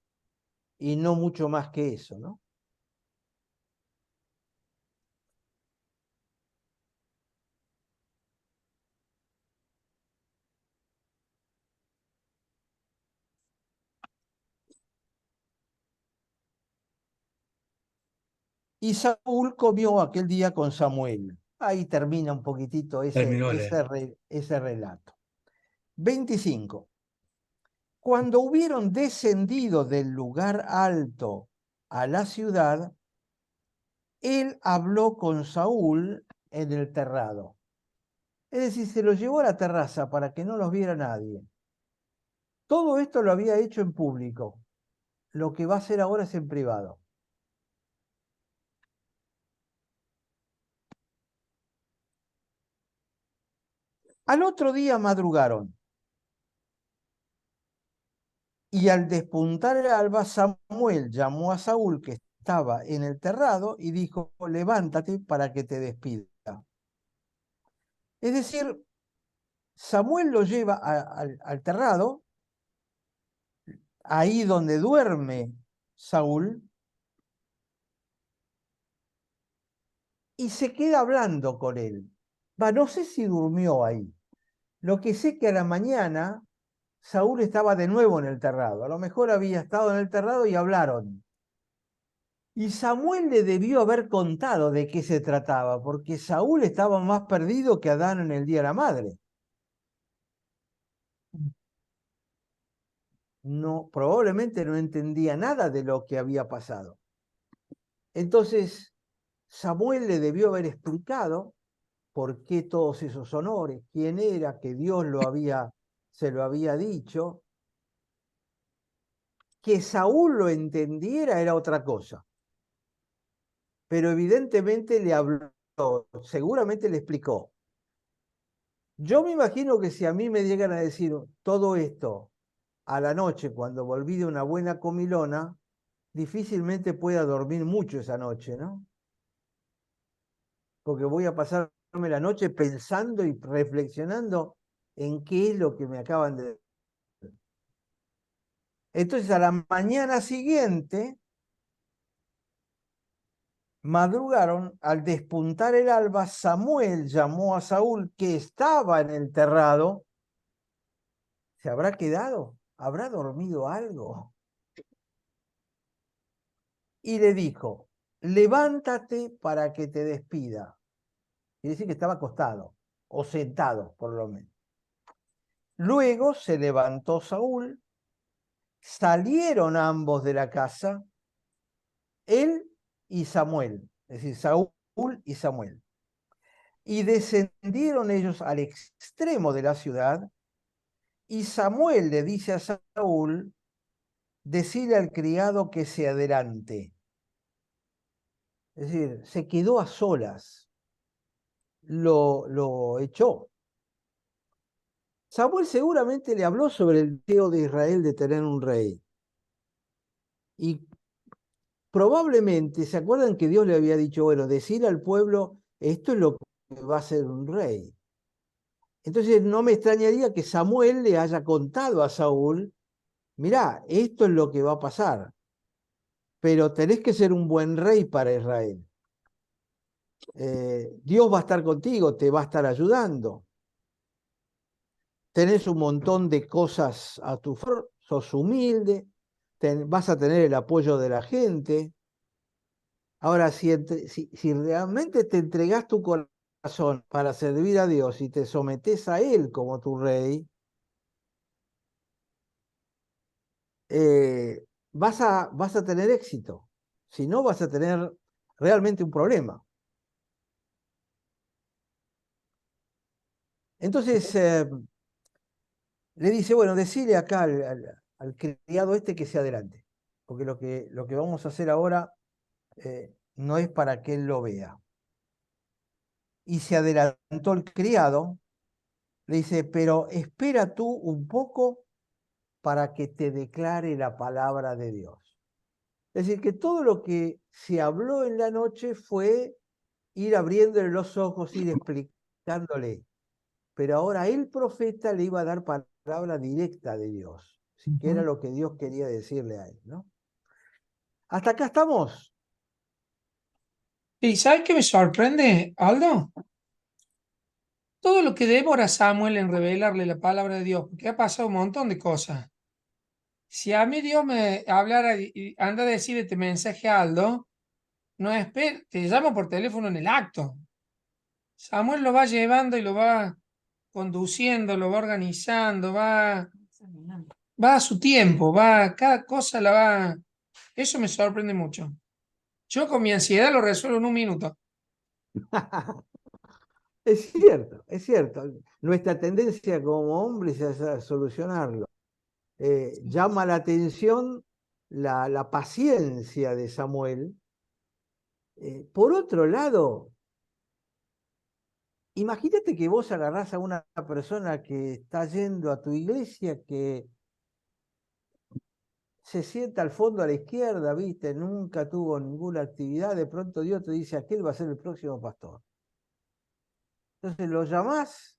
y no mucho más que eso, ¿no? Y Saúl comió aquel día con Samuel. Ahí termina un poquitito ese relato. 25. Cuando hubieron descendido del lugar alto a la ciudad, él habló con Saúl en el terrado. Es decir, se los llevó a la terraza para que no los viera nadie. Todo esto lo había hecho en público. Lo que va a hacer ahora es en privado. Al otro día madrugaron y al despuntar el alba, Samuel llamó a Saúl, que estaba en el terrado, y dijo: levántate para que te despida. Es decir, Samuel lo lleva al terrado, ahí donde duerme Saúl, y se queda hablando con él. No sé si durmió ahí. Lo que sé que a la mañana Saúl estaba de nuevo en el terrado. A lo mejor había estado en el terrado y hablaron. Y Samuel le debió haber contado de qué se trataba, porque Saúl estaba más perdido que Adán en el día de la madre. No, probablemente no entendía nada de lo que había pasado. Entonces, Samuel le debió haber explicado por qué todos esos honores, quién era, que Dios se lo había dicho. Que Saúl lo entendiera era otra cosa. Pero evidentemente le habló, seguramente le explicó. Yo me imagino que si a mí me llegan a decir todo esto a la noche cuando volví de una buena comilona, difícilmente pueda dormir mucho esa noche, ¿no? Porque voy a pasarme la noche pensando y reflexionando en qué es lo que me acaban de... Entonces a la mañana siguiente madrugaron, al despuntar el alba, Samuel llamó a Saúl, que estaba en el terrado. ¿Se habrá quedado? ¿Habrá dormido algo? Y le dijo, levántate para que te despida. Quiere decir que estaba acostado, o sentado, por lo menos. Luego se levantó Saúl, salieron ambos de la casa, él y Samuel, es decir, Saúl y Samuel. Y descendieron ellos al extremo de la ciudad, y Samuel le dice a Saúl, decile al criado que se adelante. Es decir, se quedó a solas, lo echó. Samuel seguramente le habló sobre el deseo de Israel de tener un rey. Y probablemente, ¿se acuerdan que Dios le había dicho, bueno, decir al pueblo, esto es lo que va a ser un rey? Entonces no me extrañaría que Samuel le haya contado a Saúl, mirá, esto es lo que va a pasar, pero tenés que ser un buen rey para Israel. Dios va a estar contigo, te va a estar ayudando. Tenés un montón de cosas a tu favor, sos humilde, vas a tener el apoyo de la gente. Ahora, si realmente te entregás tu corazón para servir a Dios y te sometés a Él como tu rey, vas a tener éxito. Si no, vas a tener realmente un problema. Entonces, le dice, bueno, decile acá al criado este que se adelante, porque lo que vamos a hacer ahora no es para que él lo vea. Y se adelantó el criado, le dice, pero espera tú un poco para que te declare la palabra de Dios. Es decir, que todo lo que se habló en la noche fue ir abriéndole los ojos, ir explicándole. Pero ahora el profeta le iba a dar palabra directa de Dios, que era lo que Dios quería decirle a él, ¿no? ¿Hasta acá estamos? ¿Y sabes qué me sorprende, Aldo? Todo lo que demora Samuel en revelarle la palabra de Dios, porque ha pasado un montón de cosas. Si a mí Dios me hablara y anda a decir este mensaje a Aldo, no espera, te llamo por teléfono en el acto. Samuel lo va llevando y lo va conduciendo, lo va organizando, va a su tiempo, cada cosa la va. Eso me sorprende mucho. Yo con mi ansiedad lo resuelvo en un minuto. Es cierto, es cierto. Nuestra tendencia como hombres es a solucionarlo. Llama la atención la paciencia de Samuel. Por otro lado, imagínate que vos agarrás a una persona que está yendo a tu iglesia, que se sienta al fondo a la izquierda, viste, nunca tuvo ninguna actividad, de pronto Dios te dice, aquel va a ser el próximo pastor. Entonces lo llamás,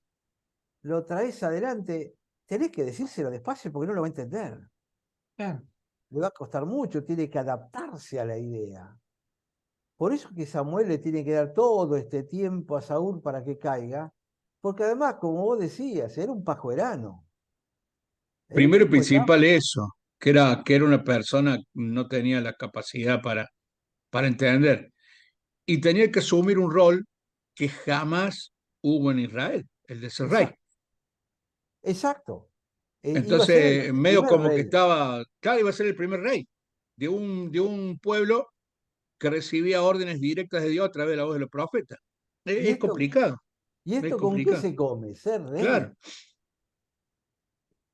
lo traes adelante, tenés que decírselo despacio porque no lo va a entender. Claro. Le va a costar mucho, tiene que adaptarse a la idea. Por eso que Samuel le tiene que dar todo este tiempo a Saúl para que caiga, porque además, como vos decías, era un pajuerano. El Primero y tipo estaba... principal eso, que era una persona que no tenía la capacidad para entender y tenía que asumir un rol que jamás hubo en Israel, el de ser rey. Exacto, exacto. Iba a ser Entonces, el medio primer como que rey. estaba, claro, iba a ser el primer rey de un pueblo que recibía órdenes directas de Dios a través de la voz de los profetas. ¿Y Es esto, complicado, y es esto con qué complicado. se come? Ser Claro. rey.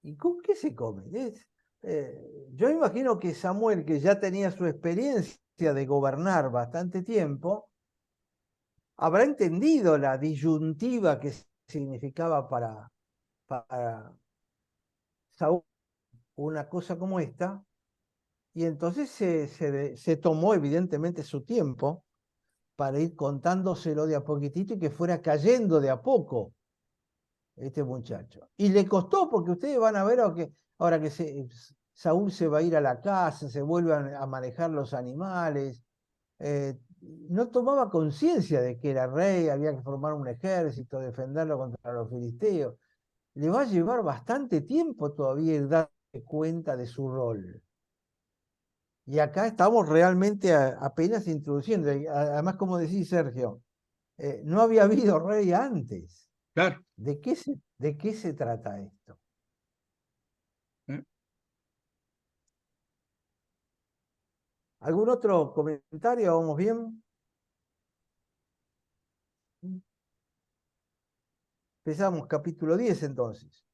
¿Y con qué se come? Yo imagino que Samuel, que ya tenía su experiencia de gobernar bastante tiempo, habrá entendido la disyuntiva que significaba para Saúl una cosa como esta, Y entonces se tomó evidentemente su tiempo para ir contándoselo de a poquitito y que fuera cayendo de a poco este muchacho. Y le costó, porque ustedes van a ver ahora que Saúl se va a ir a la casa, se vuelven a manejar los animales, no tomaba conciencia de que era rey, había que formar un ejército, defenderlo contra los filisteos. Le va a llevar bastante tiempo todavía el darse cuenta de su rol. Y acá estamos realmente apenas introduciendo. Además, como decís, Sergio, no había habido rey antes. Claro. ¿De qué se trata esto? ¿Eh? ¿Algún otro comentario? ¿Vamos bien? Empezamos capítulo 10 entonces.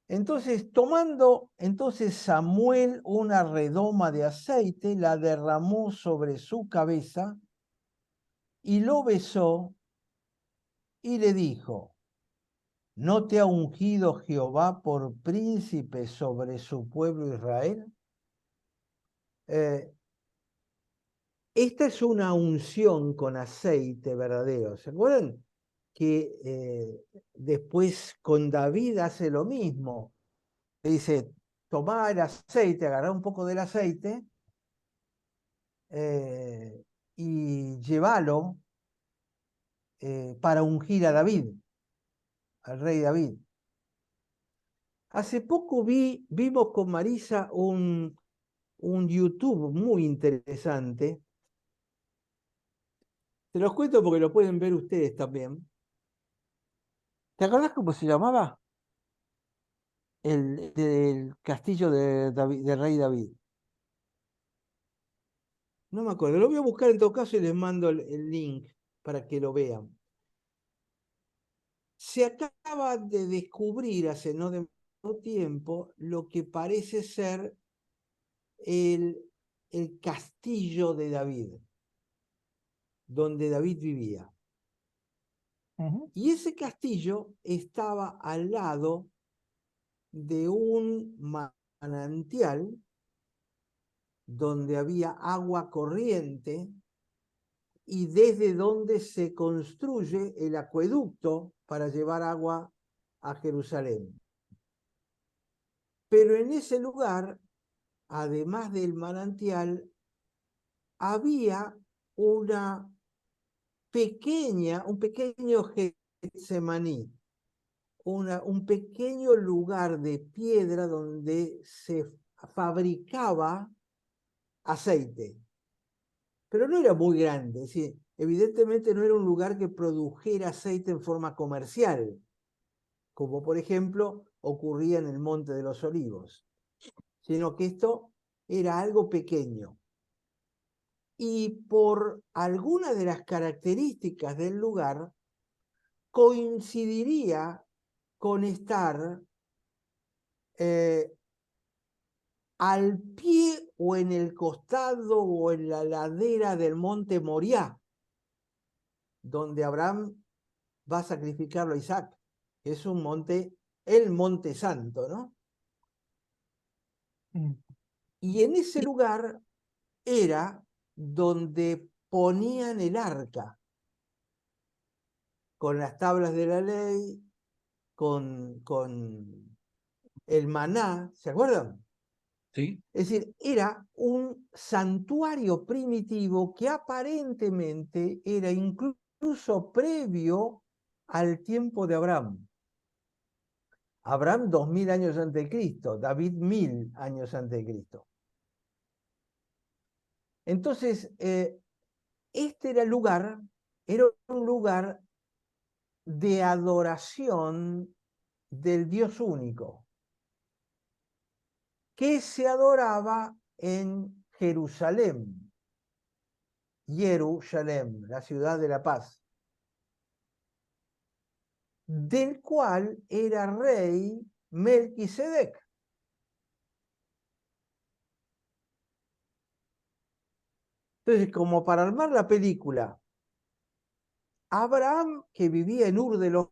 Entonces, tomando entonces Samuel una redoma de aceite, la derramó sobre su cabeza y lo besó y le dijo: ¿No te ha ungido Jehová por príncipe sobre su pueblo Israel? Esta es una unción con aceite verdadero. ¿Se acuerdan que después con David hace lo mismo? Le dice: tomá el aceite, agarrá un poco del aceite y llévalo para ungir a David, al rey David. Hace poco vimos con Marisa un YouTube muy interesante. Se los cuento porque lo pueden ver ustedes también. ¿Te acordás cómo se llamaba? El del castillo de David, del rey David. No me acuerdo. Lo voy a buscar en todo caso y les mando el link para que lo vean. Se acaba de descubrir hace no demasiado tiempo lo que parece ser el castillo de David, donde David vivía. Y ese castillo estaba al lado de un manantial donde había agua corriente y desde donde se construye el acueducto para llevar agua a Jerusalén. Pero en ese lugar, además del manantial, había un pequeño Getsemaní, un pequeño lugar de piedra donde se fabricaba aceite. Pero no era muy grande, es decir, evidentemente no era un lugar que produjera aceite en forma comercial, como por ejemplo ocurría en el Monte de los Olivos, sino que esto era algo pequeño. Y por alguna de las características del lugar, coincidiría con estar al pie o en el costado o en la ladera del monte Moriah, donde Abraham va a sacrificarlo a Isaac, que es un monte, el monte santo, ¿no? Y en ese lugar era donde ponían el arca, con las tablas de la ley, con el maná, ¿se acuerdan? Sí. Es decir, era un santuario primitivo que aparentemente era incluso previo al tiempo de Abraham. Abraham 2000 años antes de Cristo, David 1000 años antes de Cristo. Entonces, este era un lugar de adoración del Dios único, que se adoraba en Jerusalén, la ciudad de la paz, del cual era rey Melquisedec. Entonces, como para armar la película, Abraham, que vivía en Ur de los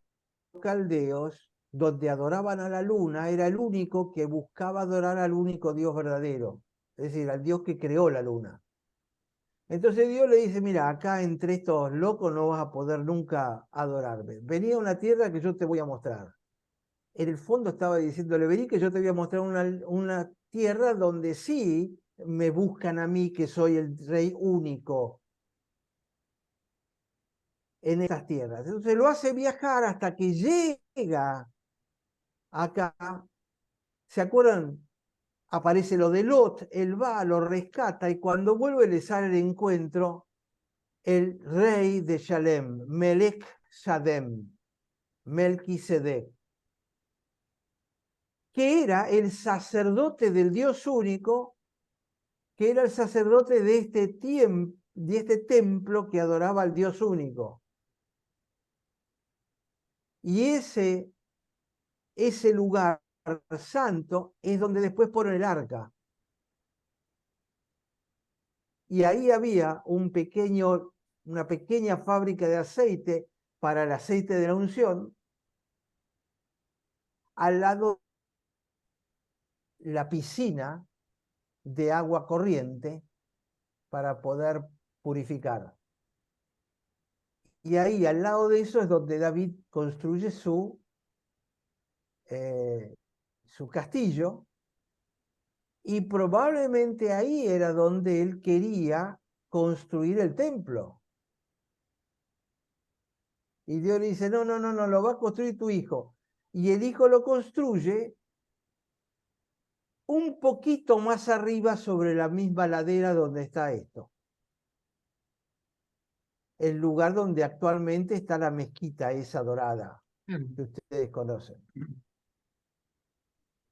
Caldeos, donde adoraban a la luna, era el único que buscaba adorar al único Dios verdadero, es decir, al Dios que creó la luna. Entonces Dios le dice, mira, acá entre estos locos no vas a poder nunca adorarme. Vení a una tierra que yo te voy a mostrar. En el fondo estaba diciéndole, vení que yo te voy a mostrar una tierra donde sí me buscan a mí, que soy el rey único en estas tierras. Entonces lo hace viajar hasta que llega acá. ¿Se acuerdan? Aparece lo de Lot, él va, lo rescata y cuando vuelve le sale el encuentro el rey de Shalem, Melech Shadem, Melquisedec, que era el sacerdote del Dios único, que era el sacerdote de este templo que adoraba al Dios único. Y ese lugar santo es donde después ponen el arca. Y ahí había una pequeña fábrica de aceite para el aceite de la unción, al lado la piscina de agua corriente para poder purificar. Y ahí, al lado de eso, es donde David construye su castillo, y probablemente ahí era donde él quería construir el templo. Y Dios le dice, no, lo va a construir tu hijo. Y el hijo lo construye un poquito más arriba sobre la misma ladera donde está esto. El lugar donde actualmente está la mezquita esa dorada que ustedes conocen.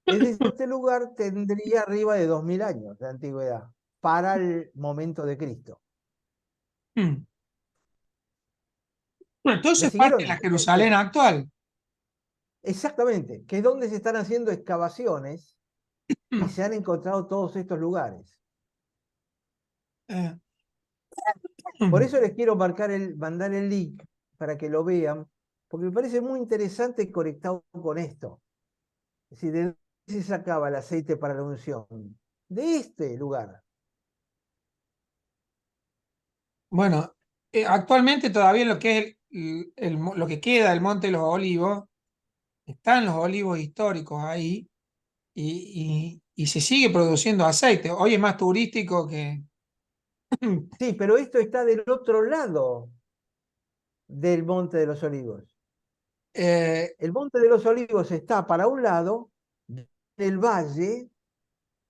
Este lugar tendría arriba de 2000 años de antigüedad para el momento de Cristo. Bueno, entonces ¿Me es parte siguieron? de la Jerusalén actual. Exactamente, que es donde se están haciendo excavaciones y se han encontrado todos estos lugares. Eh, Por eso les quiero mandar el link para que lo vean, porque me parece muy interesante conectado con esto. Es decir, ¿de dónde se sacaba el aceite para la unción? De este lugar. Bueno, actualmente todavía lo que es lo que queda del Monte de los Olivos, están los olivos históricos ahí y se sigue produciendo aceite. Hoy es más turístico que... Sí, pero esto está del otro lado del Monte de los Olivos. Eh, El Monte de los Olivos está para un lado del valle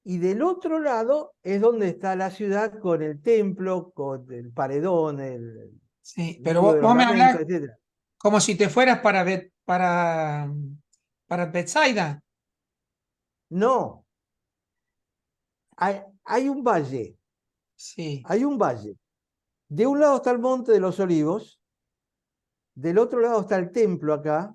y del otro lado es donde está la ciudad con el templo, con el paredón, el sí, pero muro de los vos me lamentos, hablás etc. como si te fueras para Bethsaida. No, hay un valle, Sí, hay un valle. De un lado está el Monte de los Olivos, del otro lado está el templo acá,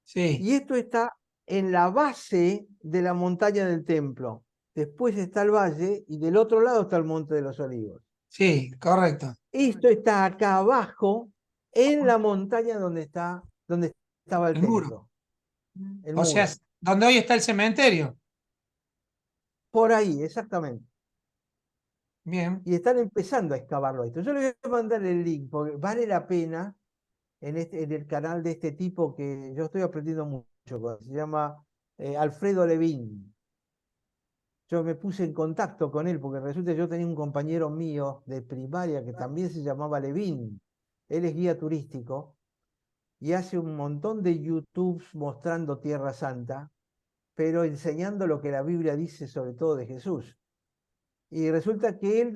sí, y esto está en la base de la montaña del templo. Después está el valle y del otro lado está el Monte de los Olivos. sí, correcto. Esto está acá abajo, en la montaña donde estaba el El muro. templo, el O sea, muro. donde hoy está el cementerio. Por ahí, exactamente. Bien. Y están empezando a excavarlo esto. Yo les voy a mandar el link, porque vale la pena en el canal de este tipo que yo estoy aprendiendo mucho. Se llama Alfredo Levín. Yo me puse en contacto con él porque resulta que yo tenía un compañero mío de primaria que también se llamaba Levín. Él es guía turístico y hace un montón de YouTubes mostrando Tierra Santa, pero enseñando lo que la Biblia dice sobre todo de Jesús. Y resulta que él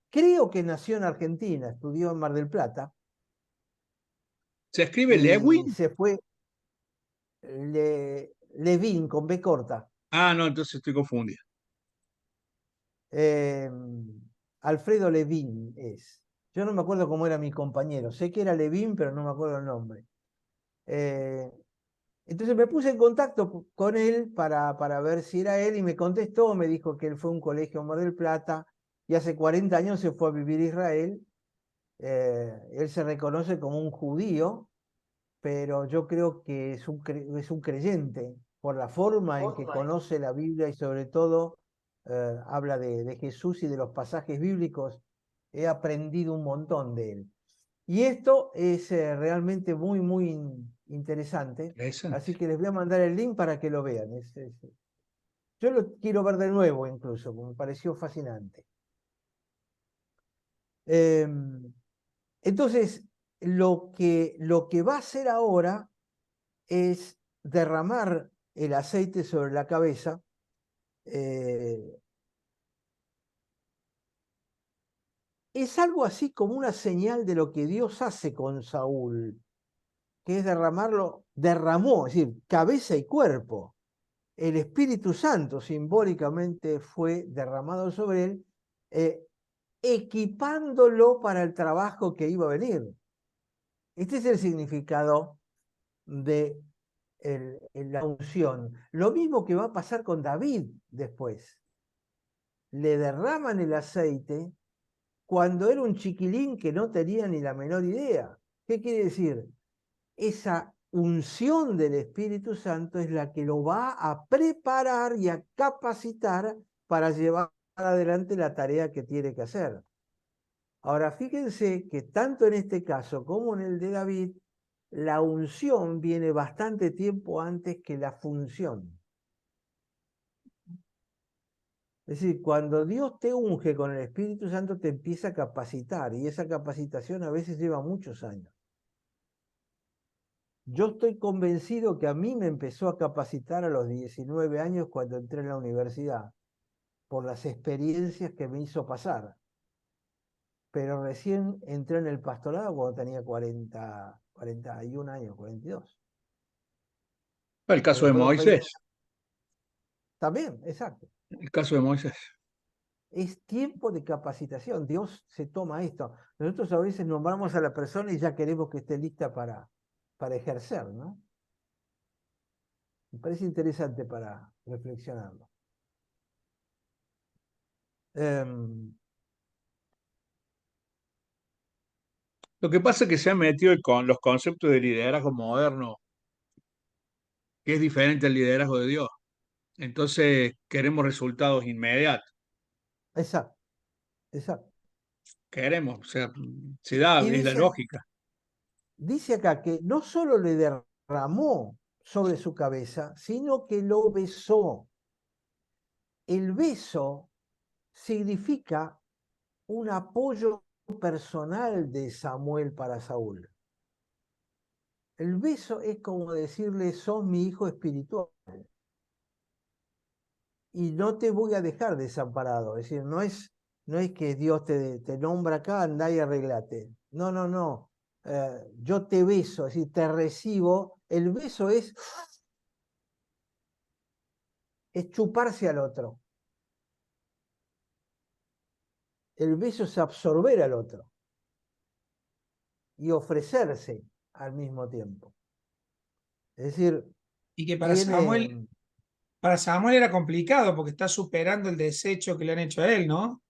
creo que nació en Argentina, estudió en Mar del Plata ¿Se escribe y Lewin? se fue Levín con B corta. Ah, no, entonces estoy confundido. Eh, Alfredo Levín es. Yo no me acuerdo cómo era mi compañero. Sé que era Levín, pero no me acuerdo el nombre. Entonces me puse en contacto con él para ver si era él y me contestó, me dijo que él fue a un colegio en Mar del Plata y hace 40 años se fue a vivir a Israel. Él se reconoce como un judío, pero yo creo que es es un creyente por la forma en que conoce la Biblia y sobre todo habla de Jesús y de los pasajes bíblicos. He aprendido un montón de él. Y esto es realmente muy interesante. Interesante. Así que les voy a mandar el link para que lo vean. Yo lo quiero ver de nuevo incluso, porque me pareció fascinante. Entonces, lo que va a hacer ahora es derramar el aceite sobre la cabeza. Es algo así como una señal de lo que Dios hace con Saúl, que es derramó, es decir, cabeza y cuerpo. El Espíritu Santo simbólicamente fue derramado sobre él, equipándolo para el trabajo que iba a venir. Este es el significado de la unción. Lo mismo que va a pasar con David después. Le derraman el aceite cuando era un chiquilín que no tenía ni la menor idea. ¿Qué quiere decir? Esa unción del Espíritu Santo es la que lo va a preparar y a capacitar para llevar adelante la tarea que tiene que hacer. Ahora, fíjense que tanto en este caso como en el de David, la unción viene bastante tiempo antes que la función. Es decir, cuando Dios te unge con el Espíritu Santo, te empieza a capacitar, y esa capacitación a veces lleva muchos años. Yo estoy convencido que a mí me empezó a capacitar a los 19 años cuando entré en la universidad, por las experiencias que me hizo pasar. Pero recién entré en el pastorado cuando tenía 41 años, 42. El caso de Después de los 20 Moisés. también, exacto. El caso de Moisés. Es tiempo de capacitación. Dios se toma esto. Nosotros a veces nombramos a la persona y ya queremos que esté lista para ejercer, ¿no? Me parece interesante para reflexionarlo. Lo que pasa es que se han metido con los conceptos de liderazgo moderno, que es diferente al liderazgo de Dios. Entonces queremos resultados inmediatos. Exacto, exacto. Queremos, o sea, se da, Y es la lógica. dice acá que no solo le derramó sobre su cabeza, sino que lo besó. El beso significa un apoyo personal de Samuel para Saúl. El beso es como decirle, sos mi hijo espiritual y no te voy a dejar desamparado. Es decir, no es que Dios te nombra acá, andá y arreglate. No, no, no. Yo te beso, es decir, te recibo. El beso es chuparse al otro. El beso es absorber al otro y ofrecerse al mismo tiempo. Es decir, Y que tiene... para Samuel era complicado porque está superando el desecho que le han hecho a él, ¿no?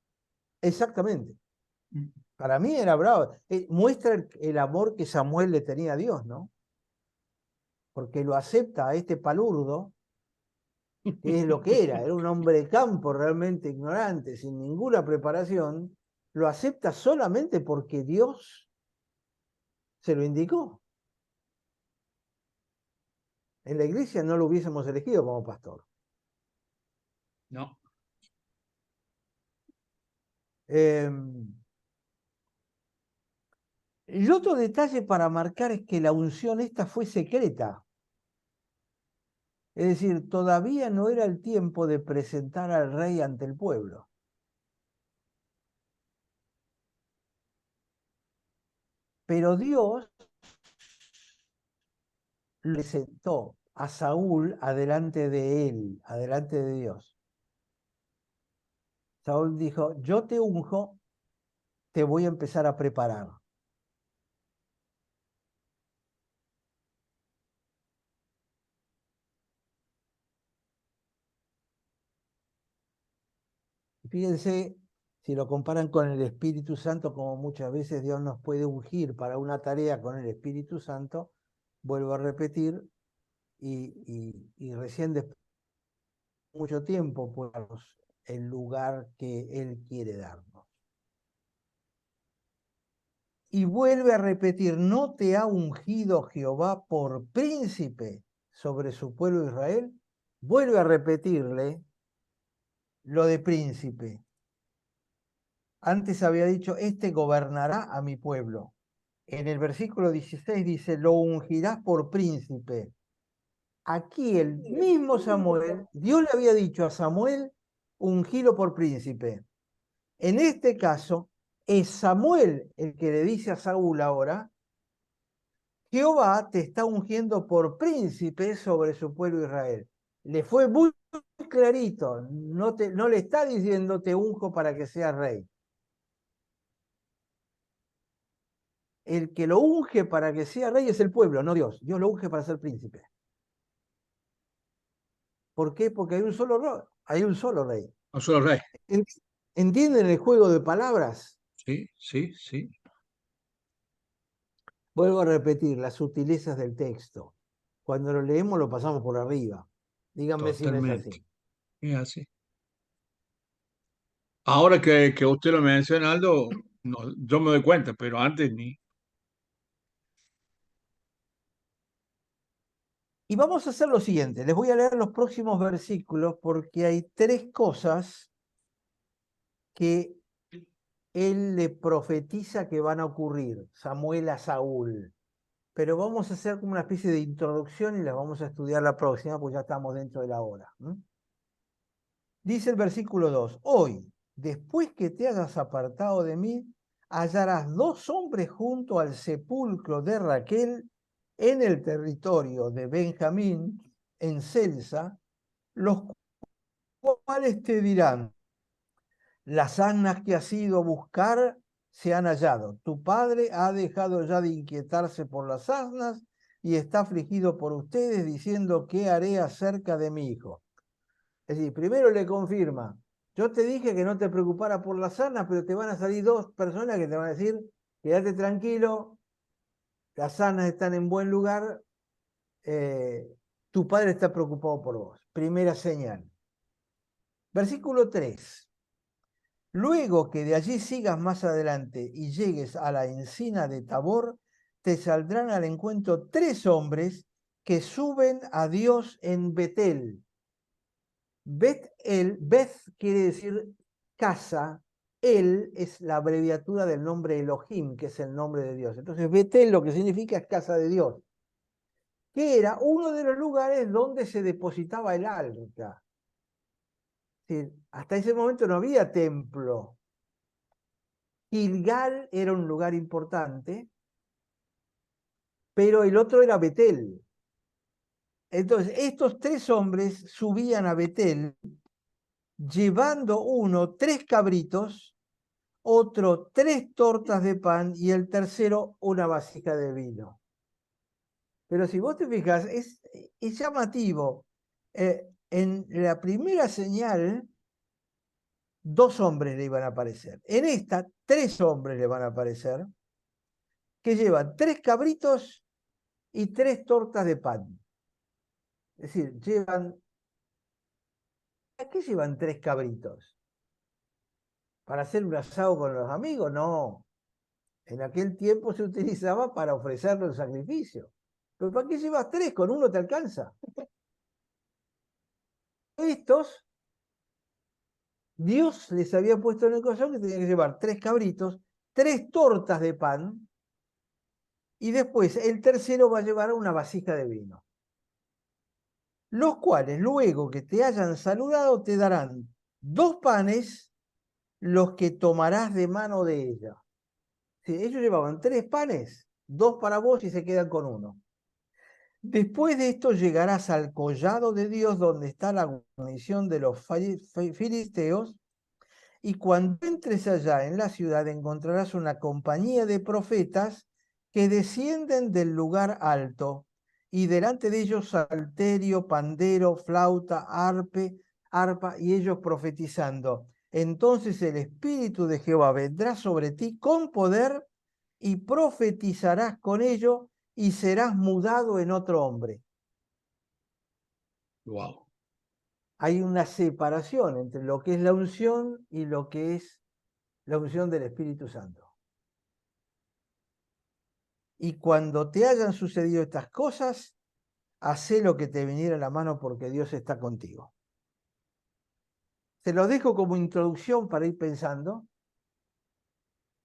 Exactamente. Para mí era bravo. Muestra el amor que Samuel le tenía a Dios, ¿no? Porque lo acepta a este palurdo, que es lo que era un hombre de campo realmente ignorante, sin ninguna preparación, lo acepta solamente porque Dios se lo indicó. En la iglesia no lo hubiésemos elegido como pastor. No. El otro detalle para marcar es que la unción esta fue secreta. Es decir, todavía no era el tiempo de presentar al rey ante el pueblo. Pero Dios le sentó a Saúl adelante de él, adelante de Dios. Saúl dijo, yo te unjo, te voy a empezar a preparar. Fíjense, si lo comparan con el Espíritu Santo, como muchas veces Dios nos puede ungir para una tarea con el Espíritu Santo, vuelvo a repetir, y recién después de mucho tiempo, pues, el lugar que Él quiere darnos. Y vuelve a repetir, ¿no te ha ungido Jehová por príncipe sobre su pueblo Israel? Vuelve a repetirle lo de príncipe. Antes había dicho, este gobernará a mi pueblo. En el versículo 16 dice, lo ungirás por príncipe. Aquí el mismo Samuel, Dios le había dicho a Samuel, ungilo por príncipe. En este caso, es Samuel el que le dice a Saúl ahora, Jehová te está ungiendo por príncipe sobre su pueblo Israel. Le fue muy clarito, no le está diciendo te unjo para que seas rey. El que lo unge para que sea rey es el pueblo, no Dios. Dios lo unge para ser príncipe. ¿Por qué? Porque hay un solo rey. No solo rey. ¿Entienden el juego de palabras? Sí, sí, sí. Vuelvo a repetir, las sutilezas del texto. Cuando lo leemos lo pasamos por arriba. Díganme si no es Totalmente. así. Es así. Ahora que usted lo menciona, Aldo, no, yo me doy cuenta, pero antes ni. Y vamos a hacer lo siguiente. Les voy a leer los próximos versículos porque hay tres cosas que él le profetiza que van a ocurrir, Samuel a Saúl. Pero vamos a hacer como una especie de introducción y las vamos a estudiar la próxima, porque ya estamos dentro de la hora. Dice el versículo 2, hoy, después que te hayas apartado de mí, hallarás dos hombres junto al sepulcro de Raquel en el territorio de Benjamín, en Celsa, los cuales te dirán, las asnas que has ido a buscar se han hallado. Tu padre ha dejado ya de inquietarse por las asnas y está afligido por ustedes, diciendo, ¿qué haré acerca de mi hijo? Es decir, primero le confirma, yo te dije que no te preocupara por las asnas, pero te van a salir dos personas que te van a decir, quédate tranquilo, las asnas están en buen lugar, tu padre está preocupado por vos. Primera señal. Versículo 3. Luego que de allí sigas más adelante y llegues a la encina de Tabor, te saldrán al encuentro tres hombres que suben a Dios en Betel. Beth quiere decir casa, El es la abreviatura del nombre Elohim, que es el nombre de Dios. Entonces Betel lo que significa es casa de Dios, que era uno de los lugares donde se depositaba el arca. Hasta ese momento no había templo. Gilgal era un lugar importante, pero el otro era Betel. Entonces, estos tres hombres subían a Betel, llevando uno 3 cabritos, otro 3 tortas de pan y el tercero una vasija de vino. Pero si vos te fijas, es llamativo. En la primera señal, 2 hombres le iban a aparecer. En esta, 3 hombres le van a aparecer, que llevan 3 cabritos y 3 tortas de pan. Es decir, ¿a qué llevan 3 cabritos? ¿Para hacer un asado con los amigos? No. En aquel tiempo se utilizaba para ofrecerlo en sacrificio. ¿Pero para qué llevas 3? Con uno te alcanza. Estos, Dios les había puesto en el corazón que tenían que llevar 3 cabritos, 3 tortas de pan, y después el tercero va a llevar una vasija de vino. Los cuales, luego que te hayan saludado, te darán 2 panes, los que tomarás de mano de ella. Sí, ellos llevaban 3 panes, 2 para vos y se quedan con uno. Después de esto llegarás al collado de Dios, donde está la guarnición de los filisteos, y cuando entres allá en la ciudad encontrarás una compañía de profetas que descienden del lugar alto, y delante de ellos salterio, pandero, flauta, arpa, y ellos profetizando. Entonces el Espíritu de Jehová vendrá sobre ti con poder, y profetizarás con ello, y serás mudado en otro hombre. Wow. Hay una separación entre lo que es la unción y lo que es la unción del Espíritu Santo. Y cuando te hayan sucedido estas cosas, hacé lo que te viniera a la mano porque Dios está contigo. Te lo dejo como introducción para ir pensando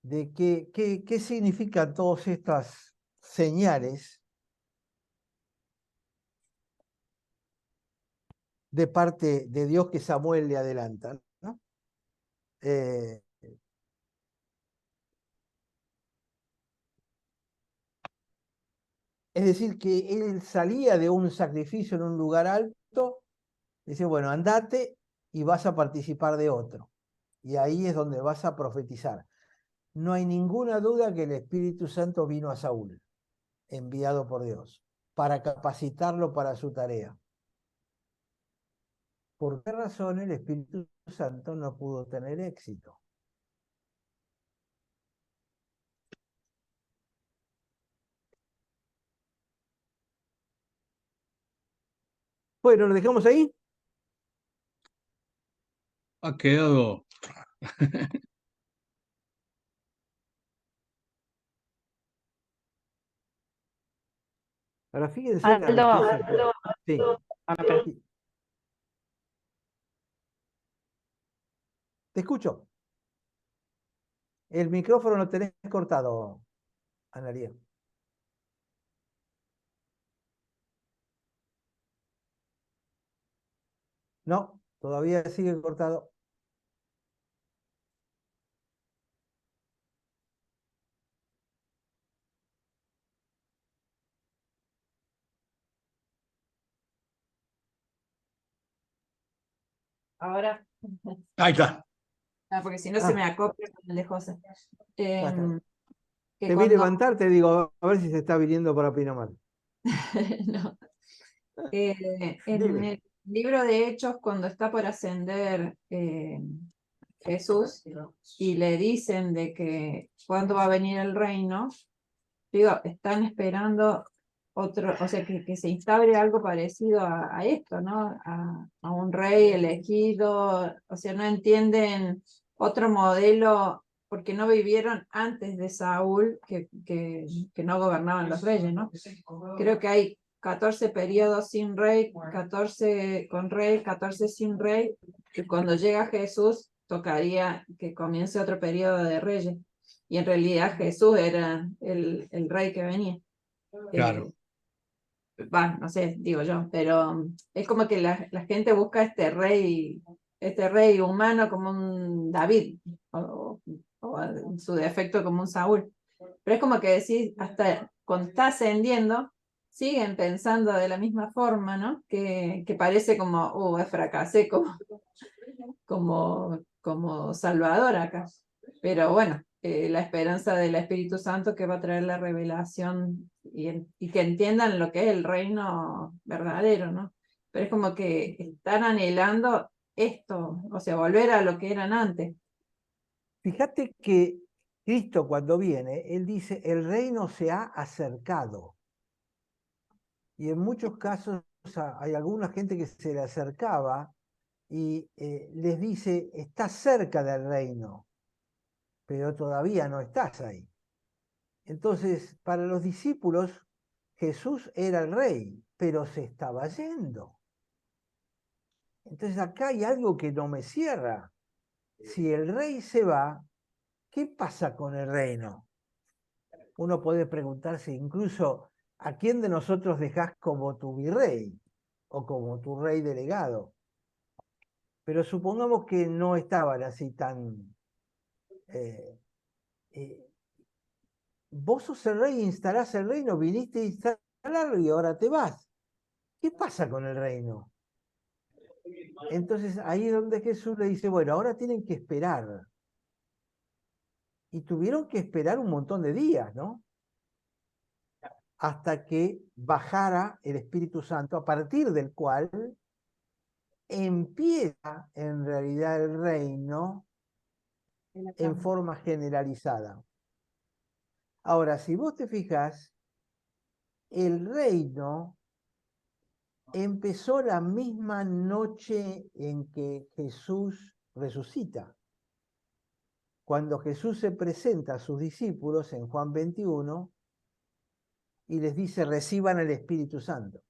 de qué significan todas estas señales de parte de Dios que Samuel le adelanta, ¿no? Es decir, que él salía de un sacrificio en un lugar alto, dice, bueno, andate y vas a participar de otro. Y ahí es donde vas a profetizar. No hay ninguna duda que el Espíritu Santo vino a Saúl, enviado por Dios, para capacitarlo para su tarea. ¿Por qué razón el Espíritu Santo no pudo tener éxito? Bueno, ¿lo dejamos ahí? Ha quedado. Ahora fíjense la riqueza que... Sí, sí. Te escucho. El micrófono lo tenés cortado, Analia. No, todavía sigue cortado. Ahora, Ahí está. porque si no se me Ah, acopla con el de José. ya está. Que Te vi cuando levantar, te digo, a ver si se está viniendo para Pinamar. no, en Dime. el libro de Hechos, cuando está por ascender Jesús y le dicen de que cuándo va a venir el reino, digo, están esperando otro, o sea, que se instaure algo parecido a esto, ¿no? A un rey elegido, o sea, no entienden otro modelo porque no vivieron antes de Saúl que no gobernaban los reyes, ¿no? Creo que hay 14 periodos sin rey, 14 con rey, 14 sin rey, y cuando llega Jesús tocaría que comience otro periodo de reyes. Y en realidad Jesús era el rey que venía. Claro. No sé, digo yo, pero es como que la gente busca este rey humano como un David, o en su defecto como un Saúl. Pero es como que decís, hasta cuando está ascendiendo, siguen pensando de la misma forma, ¿no? Que parece como, fracasé como Salvador acá. Pero bueno, la esperanza del Espíritu Santo que va a traer la revelación y que entiendan lo que es el reino verdadero, ¿no? Pero es como que están anhelando esto, o sea, volver a lo que eran antes. Fíjate que Cristo cuando viene, Él dice, el reino se ha acercado. Y en muchos casos hay alguna gente que se le acercaba y les dice, estás cerca del reino, pero todavía no estás ahí. Entonces, para los discípulos, Jesús era el rey, pero se estaba yendo. Entonces acá hay algo que no me cierra. Si el rey se va, ¿qué pasa con el reino? Uno puede preguntarse incluso, ¿a quién de nosotros dejás como tu virrey o como tu rey delegado? Pero supongamos que no estaban así tan... eh, eh, vos sos el rey, instalás el reino, viniste a instalarlo y ahora te vas. ¿Qué pasa con el reino? Entonces ahí es donde Jesús le dice, bueno, ahora tienen que esperar. Y tuvieron que esperar un montón de días, ¿no? Hasta que bajara el Espíritu Santo, a partir del cual empieza en realidad el reino en forma generalizada. Ahora, si vos te fijas, el reino empezó la misma noche en que Jesús resucita. Cuando Jesús se presenta a sus discípulos en Juan 21 y les dice, reciban el Espíritu Santo.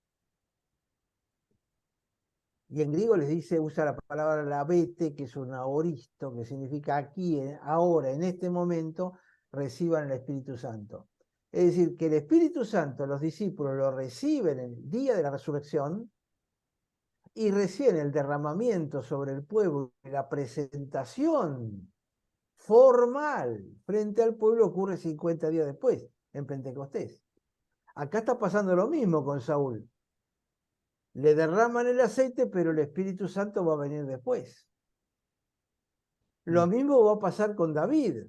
Y en griego les dice, usa la palabra labete, que es un aoristo, que significa aquí, ahora, en este momento, reciban el Espíritu Santo. Es decir, que el Espíritu Santo, los discípulos lo reciben el día de la resurrección, y recién el derramamiento sobre el pueblo, la presentación formal frente al pueblo ocurre 50 días después, en Pentecostés. Acá está pasando lo mismo con Saúl. Le derraman el aceite, pero el Espíritu Santo va a venir después. Lo mismo va a pasar con David.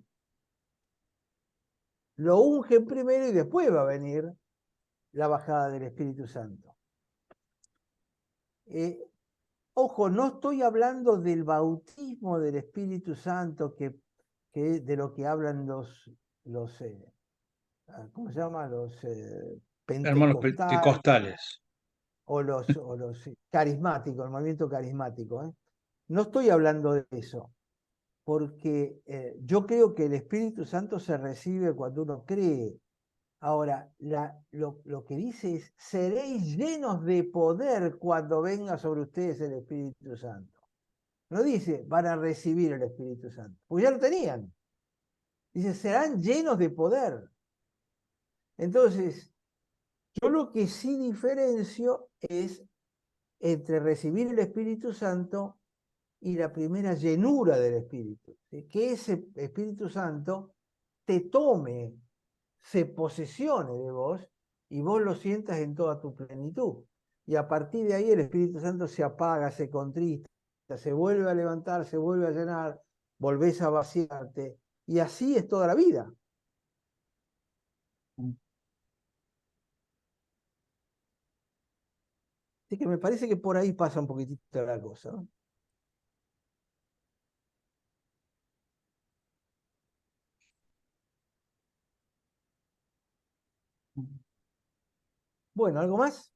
Lo ungen primero y después va a venir la bajada del Espíritu Santo. Ojo, no estoy hablando del bautismo del Espíritu Santo, que de lo que hablan los ¿cómo se llama? Los Hermanos pentecostales pentecostales. o los carismáticos, el movimiento carismático. No estoy hablando de eso, porque yo creo que el Espíritu Santo se recibe cuando uno cree. Ahora, lo que dice es, seréis llenos de poder cuando venga sobre ustedes el Espíritu Santo. No dice, van a recibir el Espíritu Santo, porque ya lo tenían. Dice, serán llenos de poder. Entonces, yo lo que sí diferencio es entre recibir el Espíritu Santo y la primera llenura del Espíritu. ¿Sí? Que ese Espíritu Santo te tome, se posesione de vos y vos lo sientas en toda tu plenitud. Y a partir de ahí el Espíritu Santo se apaga, se contrista, se vuelve a levantar, se vuelve a llenar, volvés a vaciarte. Y así es toda la vida. Así que me parece que por ahí pasa un poquitito la cosa, ¿no? Bueno, ¿algo más?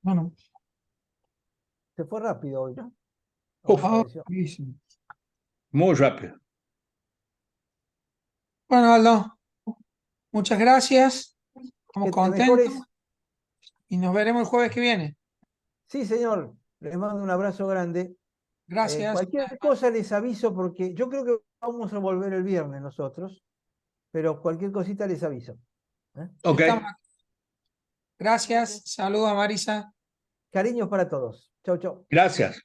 Bueno, Se fue rápido hoy, ¿no? ¿O Uf, te pareció? buenísimo. muy rápido. Bueno, Aldo, muchas gracias. Estamos Que te contentos mejores. y nos veremos el jueves que viene. Sí, señor. Les mando un abrazo grande. Gracias. Cualquier cosa les aviso porque yo creo que vamos a volver el viernes nosotros, pero cualquier cosita les aviso. Ok, Estamos. Gracias. Saludos a Marisa. Cariños para todos. Chau, chau. gracias.